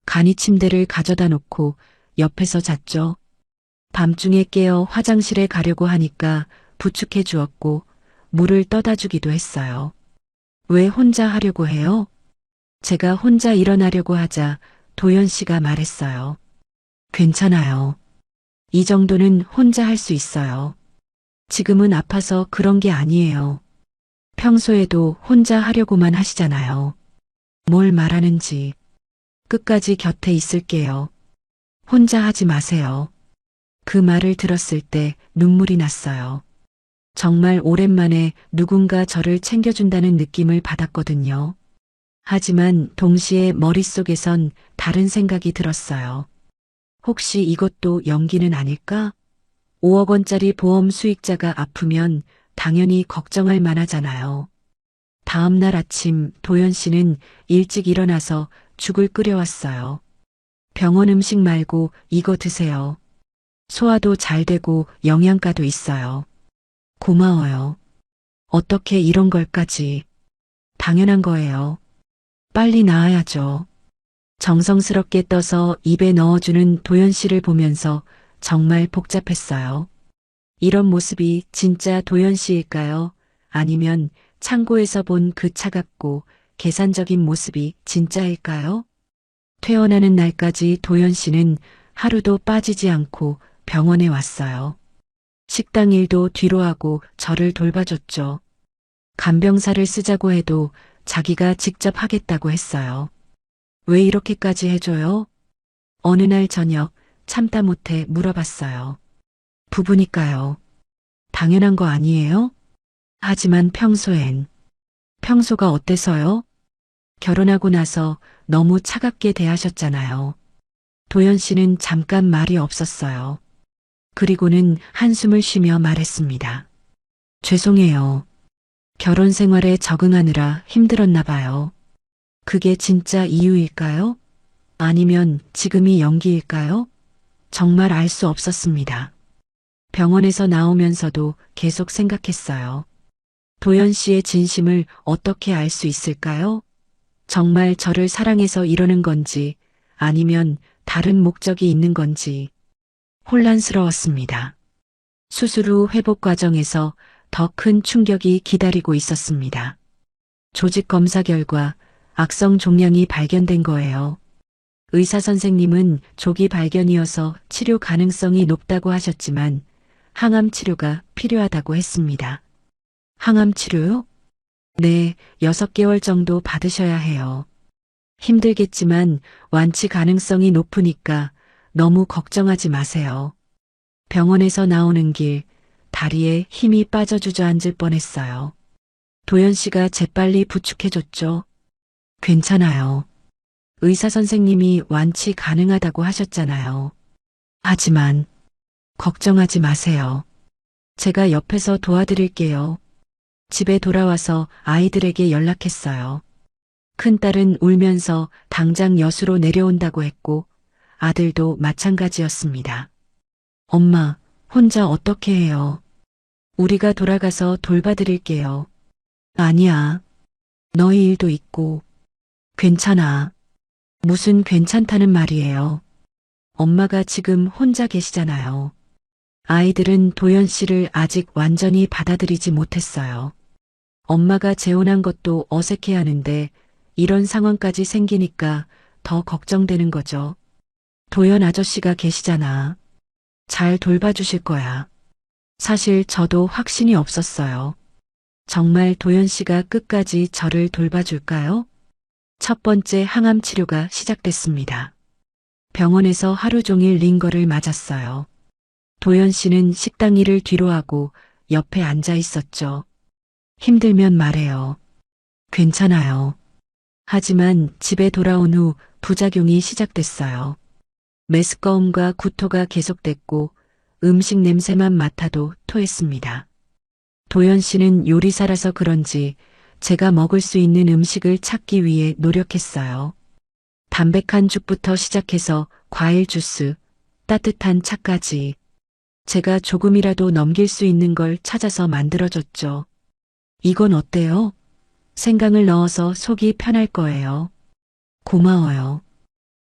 간이 침대를 가져다 놓고 옆에서 잤죠. 밤중에 깨어 화장실에 가려고 하니까 부축해 주었고 물을 떠다 주기도 했어요. 왜 혼자 하려고 해요? 제가 혼자 일어나려고 하자 도연 씨가 말했어요. 괜찮아요. 이 정도는 혼자 할 수 있어요. 지금은 아파서 그런 게 아니에요. 평소에도 혼자 하려고만 하시잖아요. 뭘 말하는지. 끝까지 곁에 있을게요. 혼자 하지 마세요. 그 말을 들었을 때 눈물이 났어요. 정말 오랜만에 누군가 저를 챙겨준다는 느낌을 받았거든요. 하지만 동시에 머릿속에선 다른 생각이 들었어요. 혹시 이것도 연기는 아닐까? 5억 원짜리 보험 수익자가 아프면 당연히 걱정할 만하잖아요. 다음 날 아침 도연 씨는 일찍 일어나서 죽을 끓여왔어요. 병원 음식 말고 이거 드세요. 소화도 잘 되고 영양가도 있어요. 고마워요. 어떻게 이런 걸까지. 당연한 거예요. 빨리 나아야죠. 정성스럽게 떠서 입에 넣어주는 도연 씨를 보면서 정말 복잡했어요. 이런 모습이 진짜 도연 씨일까요? 아니면 창고에서 본 그 차갑고 계산적인 모습이 진짜일까요? 퇴원하는 날까지 도연 씨는 하루도 빠지지 않고 병원에 왔어요. 식당 일도 뒤로 하고 저를 돌봐줬죠. 간병사를 쓰자고 해도 자기가 직접 하겠다고 했어요. 왜 이렇게까지 해줘요? 어느 날 저녁 참다 못해 물어봤어요. 부부니까요. 당연한 거 아니에요? 하지만 평소엔. 평소가 어때서요? 결혼하고 나서 너무 차갑게 대하셨잖아요. 도연 씨는 잠깐 말이 없었어요. 그리고는 한숨을 쉬며 말했습니다. 죄송해요. 결혼 생활에 적응하느라 힘들었나 봐요. 그게 진짜 이유일까요? 아니면 지금이 연기일까요? 정말 알 수 없었습니다. 병원에서 나오면서도 계속 생각했어요. 도연 씨의 진심을 어떻게 알 수 있을까요? 정말 저를 사랑해서 이러는 건지 아니면 다른 목적이 있는 건지 혼란스러웠습니다. 수술 후 회복 과정에서 더 큰 충격이 기다리고 있었습니다. 조직 검사 결과 악성 종양이 발견된 거예요. 의사 선생님은 조기 발견이어서 치료 가능성이 높다고 하셨지만 항암 치료가 필요하다고 했습니다. 항암 치료요? 네, 6개월 정도 받으셔야 해요. 힘들겠지만 완치 가능성이 높으니까 너무 걱정하지 마세요. 병원에서 나오는 길, 다리에 힘이 빠져 주저앉을 뻔했어요. 도연 씨가 재빨리 부축해줬죠. 괜찮아요. 의사 선생님이 완치 가능하다고 하셨잖아요. 하지만 걱정하지 마세요. 제가 옆에서 도와드릴게요. 집에 돌아와서 아이들에게 연락했어요. 큰딸은 울면서 당장 여수로 내려온다고 했고 아들도 마찬가지였습니다. 엄마, 혼자 어떻게 해요? 우리가 돌아가서 돌봐드릴게요. 아니야. 너희 일도 있고. 괜찮아. 무슨 괜찮다는 말이에요. 엄마가 지금 혼자 계시잖아요. 아이들은 도연 씨를 아직 완전히 받아들이지 못했어요. 엄마가 재혼한 것도 어색해 하는데 이런 상황까지 생기니까 더 걱정되는 거죠. 도연 아저씨가 계시잖아. 잘 돌봐주실 거야. 사실 저도 확신이 없었어요. 정말 도연 씨가 끝까지 저를 돌봐줄까요? 첫 번째 항암 치료가 시작됐습니다. 병원에서 하루 종일 링거를 맞았어요. 도연 씨는 식당 일을 뒤로 하고 옆에 앉아 있었죠. 힘들면 말해요. 괜찮아요. 하지만 집에 돌아온 후 부작용이 시작됐어요. 메스꺼움과 구토가 계속됐고 음식 냄새만 맡아도 토했습니다. 도연 씨는 요리사라서 그런지 제가 먹을 수 있는 음식을 찾기 위해 노력했어요. 담백한 죽부터 시작해서 과일 주스, 따뜻한 차까지 제가 조금이라도 넘길 수 있는 걸 찾아서 만들어줬죠. 이건 어때요? 생강을 넣어서 속이 편할 거예요. 고마워요.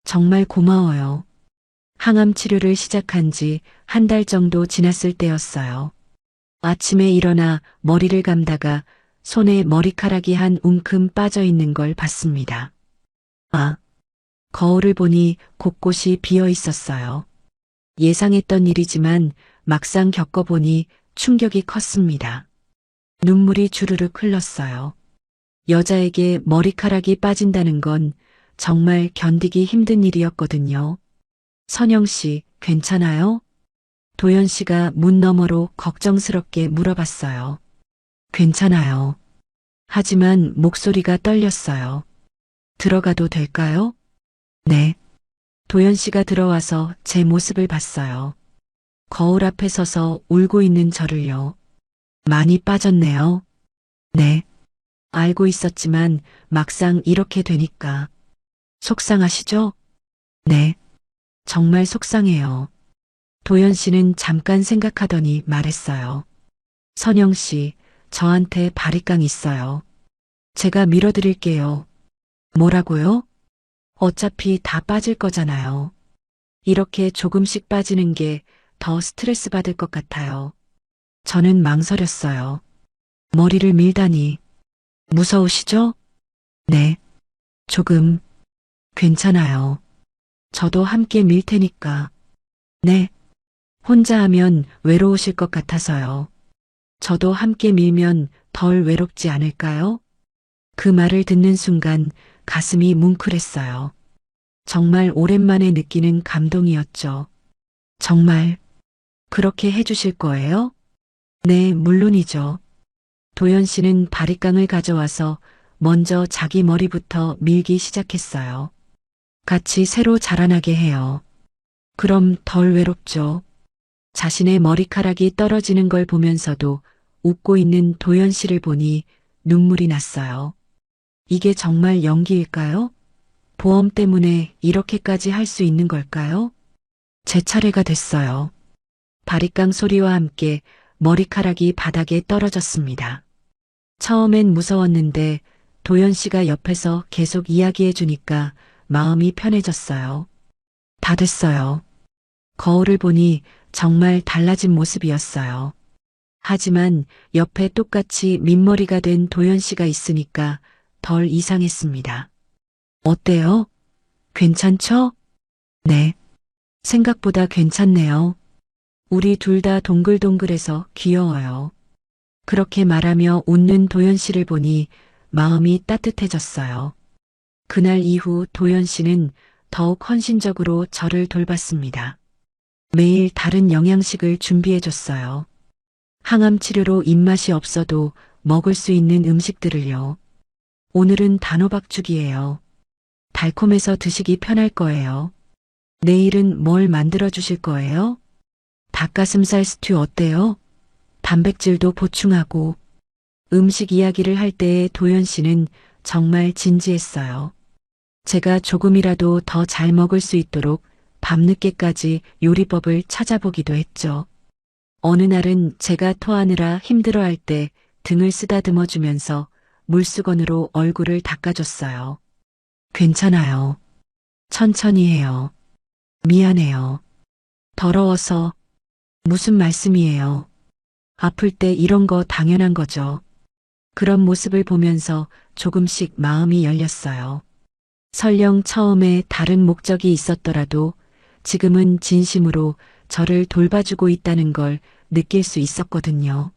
정말 고마워요. 항암 치료를 시작한 지 한 달 정도 지났을 때였어요. 아침에 일어나 머리를 감다가 손에 머리카락이 한 움큼 빠져 있는 걸 봤습니다. 아, 거울을 보니 곳곳이 비어 있었어요. 예상했던 일이지만 막상 겪어보니 충격이 컸습니다. 눈물이 주르륵 흘렀어요. 여자에게 머리카락이 빠진다는 건 정말 견디기 힘든 일이었거든요. 선영 씨, 괜찮아요? 도연 씨가 문 너머로 걱정스럽게 물어봤어요. 괜찮아요. 하지만 목소리가 떨렸어요. 들어가도 될까요? 네. 도연 씨가 들어와서 제 모습을 봤어요. 거울 앞에 서서 울고 있는 저를요. 많이 빠졌네요. 네. 알고 있었지만 막상 이렇게 되니까. 속상하시죠? 네. 정말 속상해요. 도연 씨는 잠깐 생각하더니 말했어요. 선영 씨, 저한테 바리깡 있어요. 제가 밀어드릴게요. 뭐라고요? 어차피 다 빠질 거잖아요. 이렇게 조금씩 빠지는 게 더 스트레스 받을 것 같아요. 저는 망설였어요. 머리를 밀다니. 무서우시죠? 네. 조금. 괜찮아요. 저도 함께 밀 테니까. 네. 혼자 하면 외로우실 것 같아서요. 저도 함께 밀면 덜 외롭지 않을까요? 그 말을 듣는 순간 가슴이 뭉클했어요. 정말 오랜만에 느끼는 감동이었죠. 정말 그렇게 해주실 거예요? 네, 물론이죠. 도연 씨는 바리깡을 가져와서 먼저 자기 머리부터 밀기 시작했어요. 같이 새로 자라나게 해요. 그럼 덜 외롭죠. 자신의 머리카락이 떨어지는 걸 보면서도 웃고 있는 도연 씨를 보니 눈물이 났어요. 이게 정말 연기일까요? 보험 때문에 이렇게까지 할 수 있는 걸까요? 제 차례가 됐어요. 바리깡 소리와 함께 머리카락이 바닥에 떨어졌습니다. 처음엔 무서웠는데 도연 씨가 옆에서 계속 이야기해 주니까 마음이 편해졌어요. 다 됐어요. 거울을 보니 정말 달라진 모습이었어요. 하지만 옆에 똑같이 민머리가 된 도연 씨가 있으니까 덜 이상했습니다. 어때요? 괜찮죠? 네. 생각보다 괜찮네요. 우리 둘 다 동글동글해서 귀여워요. 그렇게 말하며 웃는 도연 씨를 보니 마음이 따뜻해졌어요. 그날 이후 도연 씨는 더욱 헌신적으로 저를 돌봤습니다. 매일 다른 영양식을 준비해줬어요. 항암 치료로 입맛이 없어도 먹을 수 있는 음식들을요. 오늘은 단호박죽이에요. 달콤해서 드시기 편할 거예요. 내일은 뭘 만들어 주실 거예요? 닭가슴살 스튜 어때요? 단백질도 보충하고. 음식 이야기를 할 때의 도연 씨는 정말 진지했어요. 제가 조금이라도 더 잘 먹을 수 있도록 밤늦게까지 요리법을 찾아보기도 했죠. 어느 날은 제가 토하느라 힘들어할 때 등을 쓰다듬어 주면서 물수건으로 얼굴을 닦아줬어요. 괜찮아요. 천천히 해요. 미안해요. 더러워서. 무슨 말씀이에요? 아플 때 이런 거 당연한 거죠. 그런 모습을 보면서 조금씩 마음이 열렸어요. 설령 처음에 다른 목적이 있었더라도 지금은 진심으로 저를 돌봐주고 있다는 걸 느낄 수 있었거든요.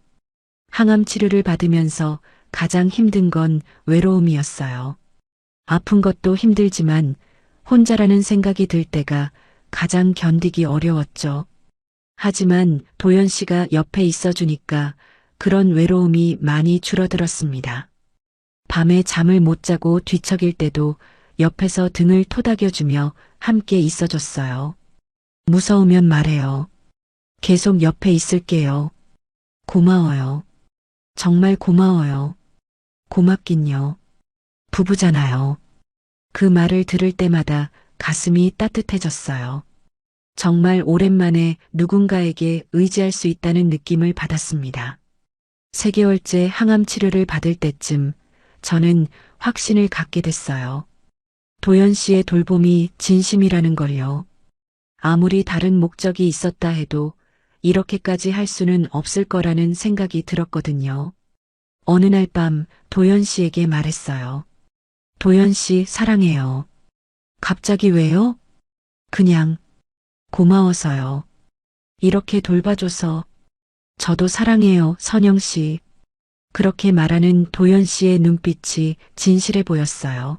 항암 치료를 받으면서 가장 힘든 건 외로움이었어요. 아픈 것도 힘들지만 혼자라는 생각이 들 때가 가장 견디기 어려웠죠. 하지만 도연 씨가 옆에 있어주니까 그런 외로움이 많이 줄어들었습니다. 밤에 잠을 못 자고 뒤척일 때도 옆에서 등을 토닥여주며 함께 있어줬어요. 무서우면 말해요. 계속 옆에 있을게요. 고마워요. 정말 고마워요. 고맙긴요. 부부잖아요. 그 말을 들을 때마다 가슴이 따뜻해졌어요. 정말 오랜만에 누군가에게 의지할 수 있다는 느낌을 받았습니다. 3개월째 항암 치료를 받을 때쯤 저는 확신을 갖게 됐어요. 도연 씨의 돌봄이 진심이라는 걸요. 아무리 다른 목적이 있었다 해도 이렇게까지 할 수는 없을 거라는 생각이 들었거든요. 어느 날 밤 도연 씨에게 말했어요. 도연 씨 사랑해요. 갑자기 왜요? 그냥 고마워서요. 이렇게 돌봐줘서. 저도 사랑해요, 선영 씨. 그렇게 말하는 도연 씨의 눈빛이 진실해 보였어요.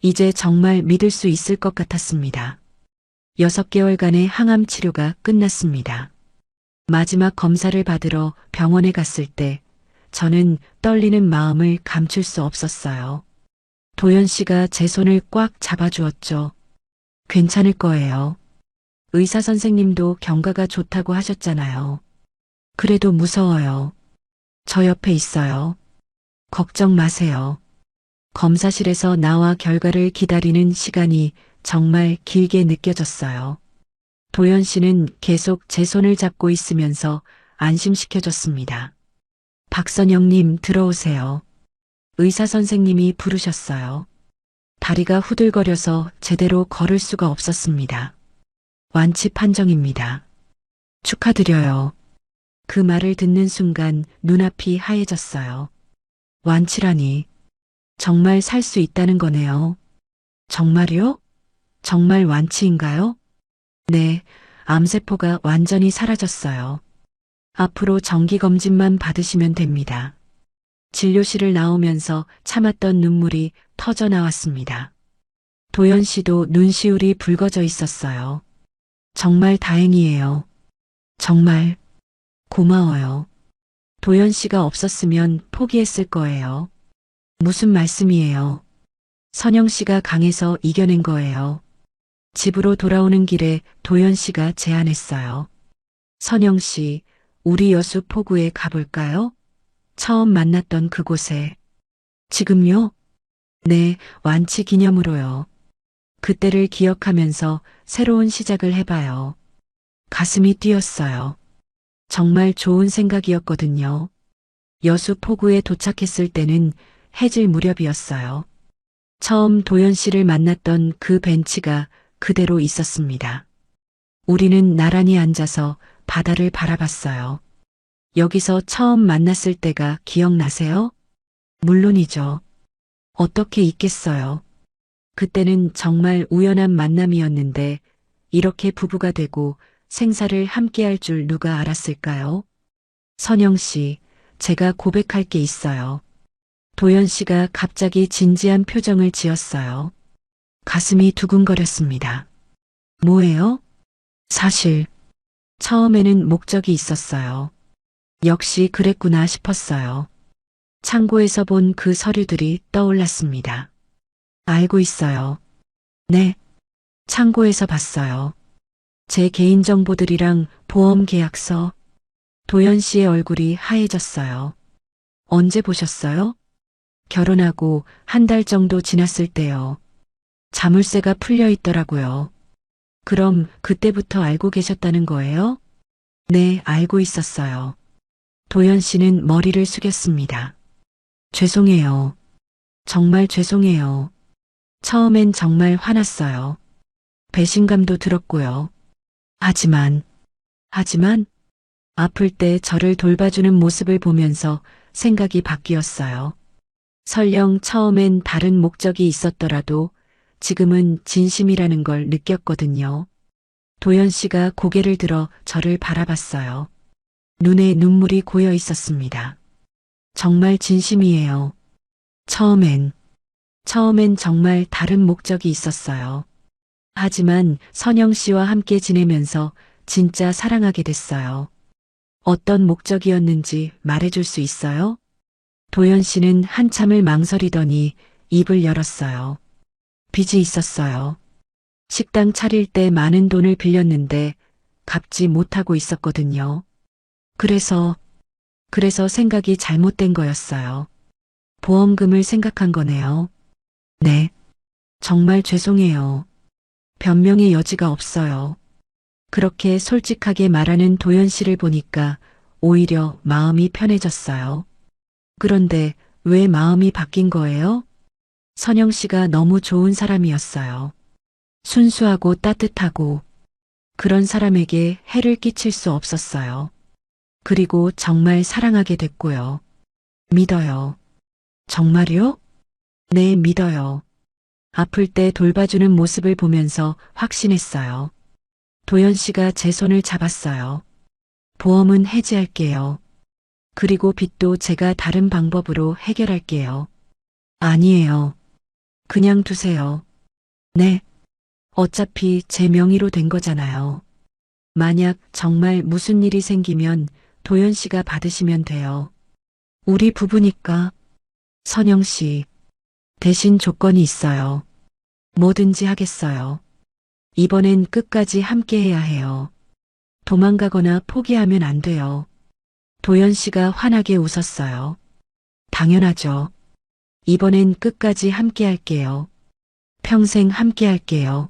이제 정말 믿을 수 있을 것 같았습니다. 6개월간의 항암 치료가 끝났습니다. 마지막 검사를 받으러 병원에 갔을 때 저는 떨리는 마음을 감출 수 없었어요. 도연 씨가 제 손을 꽉 잡아주었죠. 괜찮을 거예요. 의사 선생님도 경과가 좋다고 하셨잖아요. 그래도 무서워요. 저 옆에 있어요. 걱정 마세요. 검사실에서 나와 결과를 기다리는 시간이 정말 길게 느껴졌어요. 도연 씨는 계속 제 손을 잡고 있으면서 안심시켜줬습니다. 박선영님 들어오세요. 의사 선생님이 부르셨어요. 다리가 후들거려서 제대로 걸을 수가 없었습니다. 완치 판정입니다. 축하드려요. 그 말을 듣는 순간 눈앞이 하얘졌어요. 완치라니. 정말 살 수 있다는 거네요. 정말요? 정말 완치인가요? 네, 암세포가 완전히 사라졌어요. 앞으로 정기검진만 받으시면 됩니다. 진료실을 나오면서 참았던 눈물이 터져 나왔습니다. 도연 씨도 눈시울이 붉어져 있었어요. 정말 다행이에요. 정말 고마워요. 도연 씨가 없었으면 포기했을 거예요. 무슨 말씀이에요? 선영 씨가 강해서 이겨낸 거예요. 집으로 돌아오는 길에 도연 씨가 제안했어요. 선영 씨, 우리 여수 포구에 가볼까요? 처음 만났던 그곳에. 지금요? 네, 완치 기념으로요. 그때를 기억하면서 새로운 시작을 해봐요. 가슴이 뛰었어요. 정말 좋은 생각이었거든요. 여수 포구에 도착했을 때는 해질 무렵이었어요. 처음 도연 씨를 만났던 그 벤치가 그대로 있었습니다. 우리는 나란히 앉아서 바다를 바라봤어요. 여기서 처음 만났을 때가 기억나세요? 물론이죠. 어떻게 잊겠어요. 그때는 정말 우연한 만남이었는데 이렇게 부부가 되고 생사를 함께할 줄 누가 알았을까요? 선영 씨, 제가 고백할 게 있어요. 도연 씨가 갑자기 진지한 표정을 지었어요. 가슴이 두근거렸습니다. 뭐예요? 사실, 처음에는 목적이 있었어요. 역시 그랬구나 싶었어요. 창고에서 본 그 서류들이 떠올랐습니다. 알고 있어요. 네, 창고에서 봤어요. 제 개인정보들이랑 보험 계약서. 도연 씨의 얼굴이 하얘졌어요. 언제 보셨어요? 결혼하고 한 달 정도 지났을 때요. 자물쇠가 풀려 있더라고요. 그럼 그때부터 알고 계셨다는 거예요? 네, 알고 있었어요. 도연 씨는 머리를 숙였습니다. 죄송해요. 정말 죄송해요. 처음엔 정말 화났어요. 배신감도 들었고요. 하지만, 아플 때 저를 돌봐주는 모습을 보면서 생각이 바뀌었어요. 설령 처음엔 다른 목적이 있었더라도 지금은 진심이라는 걸 느꼈거든요. 도연 씨가 고개를 들어 저를 바라봤어요. 눈에 눈물이 고여 있었습니다. 정말 진심이에요. 처음엔 정말 다른 목적이 있었어요. 하지만 선영 씨와 함께 지내면서 진짜 사랑하게 됐어요. 어떤 목적이었는지 말해줄 수 있어요? 도연 씨는 한참을 망설이더니 입을 열었어요. 빚이 있었어요. 식당 차릴 때 많은 돈을 빌렸는데 갚지 못하고 있었거든요. 그래서 생각이 잘못된 거였어요. 보험금을 생각한 거네요. 네. 정말 죄송해요. 변명의 여지가 없어요. 그렇게 솔직하게 말하는 도연 씨를 보니까 오히려 마음이 편해졌어요. 그런데 왜 마음이 바뀐 거예요? 선영 씨가 너무 좋은 사람이었어요. 순수하고 따뜻하고 그런 사람에게 해를 끼칠 수 없었어요. 그리고 정말 사랑하게 됐고요. 믿어요. 정말요? 네, 믿어요. 아플 때 돌봐주는 모습을 보면서 확신했어요. 도연 씨가 제 손을 잡았어요. 보험은 해지할게요. 그리고 빚도 제가 다른 방법으로 해결할게요. 아니에요. 그냥 두세요. 네. 어차피 제 명의로 된 거잖아요. 만약 정말 무슨 일이 생기면 도연 씨가 받으시면 돼요. 우리 부부니까. 선영 씨, 대신 조건이 있어요. 뭐든지 하겠어요. 이번엔 끝까지 함께 해야 해요. 도망가거나 포기하면 안 돼요. 도연 씨가 환하게 웃었어요. 당연하죠. 이번엔 끝까지 함께 할게요. 평생 함께 할게요.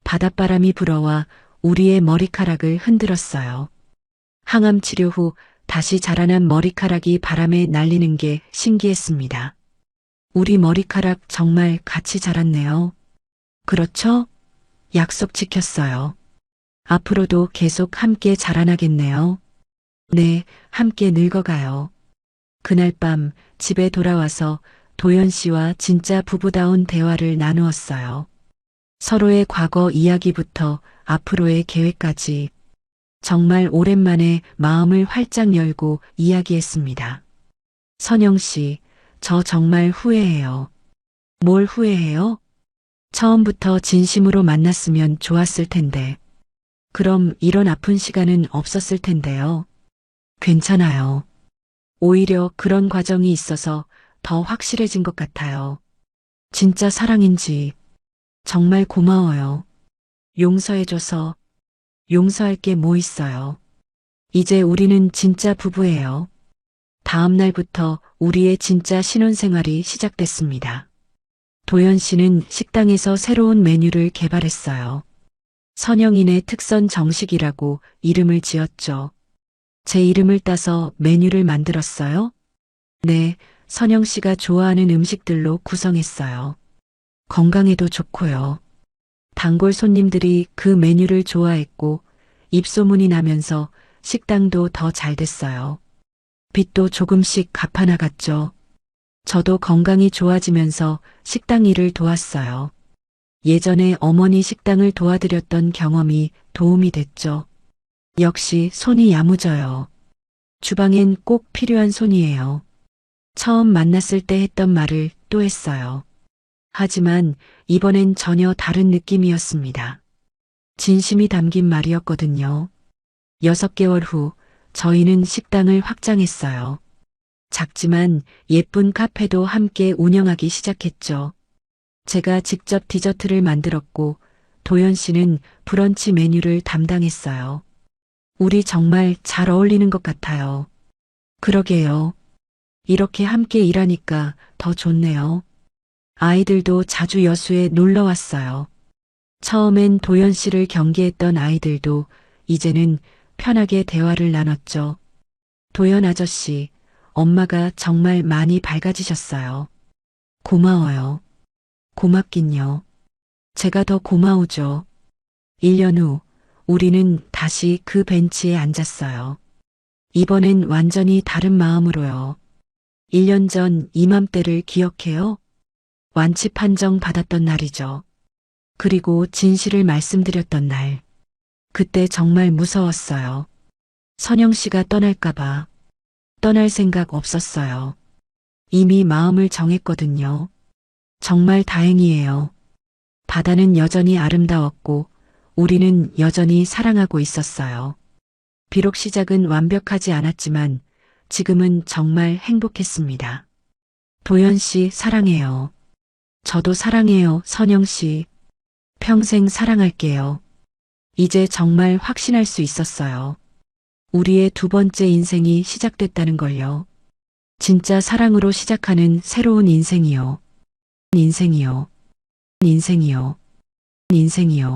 바닷바람이 불어와 우리의 머리카락을 흔들었어요. 항암 치료 후 다시 자라난 머리카락이 바람에 날리는 게 신기했습니다. 우리 머리카락 정말 같이 자랐네요. 그렇죠? 약속 지켰어요. 앞으로도 계속 함께 자라나겠네요. 네, 함께 늙어가요. 그날 밤 집에 돌아와서 도연 씨와 진짜 부부다운 대화를 나누었어요. 서로의 과거 이야기부터 앞으로의 계획까지 정말 오랜만에 마음을 활짝 열고 이야기했습니다. 선영 씨, 저 정말 후회해요. 뭘 후회해요? 처음부터 진심으로 만났으면 좋았을 텐데. 그럼 이런 아픈 시간은 없었을 텐데요. 괜찮아요. 오히려 그런 과정이 있어서 더 확실해진 것 같아요. 진짜 사랑인지 정말 고마워요. 용서해줘서 용서할 게 뭐 있어요. 이제 우리는 진짜 부부예요. 다음 날부터 우리의 진짜 신혼생활이 시작됐습니다. 도연 씨는 식당에서 새로운 메뉴를 개발했어요. 선영인의 특선 정식이라고 이름을 지었죠. 제 이름을 따서 메뉴를 만들었어요? 네, 선영 씨가 좋아하는 음식들로 구성했어요. 건강에도 좋고요. 단골 손님들이 그 메뉴를 좋아했고 입소문이 나면서 식당도 더 잘 됐어요. 빚도 조금씩 갚아나갔죠. 저도 건강이 좋아지면서 식당 일을 도왔어요. 예전에 어머니 식당을 도와드렸던 경험이 도움이 됐죠. 역시 손이 야무져요. 주방엔 꼭 필요한 손이에요. 처음 만났을 때 했던 말을 또 했어요. 하지만 이번엔 전혀 다른 느낌이었습니다. 진심이 담긴 말이었거든요. 6개월 후 저희는 식당을 확장했어요. 작지만 예쁜 카페도 함께 운영하기 시작했죠. 제가 직접 디저트를 만들었고 도연 씨는 브런치 메뉴를 담당했어요. 우리 정말 잘 어울리는 것 같아요. 그러게요. 이렇게 함께 일하니까 더 좋네요. 아이들도 자주 여수에 놀러 왔어요. 처음엔 도연 씨를 경계했던 아이들도 이제는 편하게 대화를 나눴죠. 도연 아저씨, 엄마가 정말 많이 밝아지셨어요. 고마워요. 고맙긴요. 제가 더 고마우죠. 1년 후 우리는 다시 그 벤치에 앉았어요. 이번엔 완전히 다른 마음으로요. 1년 전 이맘때를 기억해요? 완치 판정 받았던 날이죠. 그리고 진실을 말씀드렸던 날. 그때 정말 무서웠어요. 선영 씨가 떠날까봐. 떠날 생각 없었어요. 이미 마음을 정했거든요. 정말 다행이에요. 바다는 여전히 아름다웠고 우리는 여전히 사랑하고 있었어요. 비록 시작은 완벽하지 않았지만 지금은 정말 행복했습니다. 도연 씨 사랑해요. 저도 사랑해요, 선영 씨. 평생 사랑할게요. 이제 정말 확신할 수 있었어요. 우리의 두 번째 인생이 시작됐다는 걸요. 진짜 사랑으로 시작하는 새로운 인생이요. 인생이요. 인생이요. 인생이요.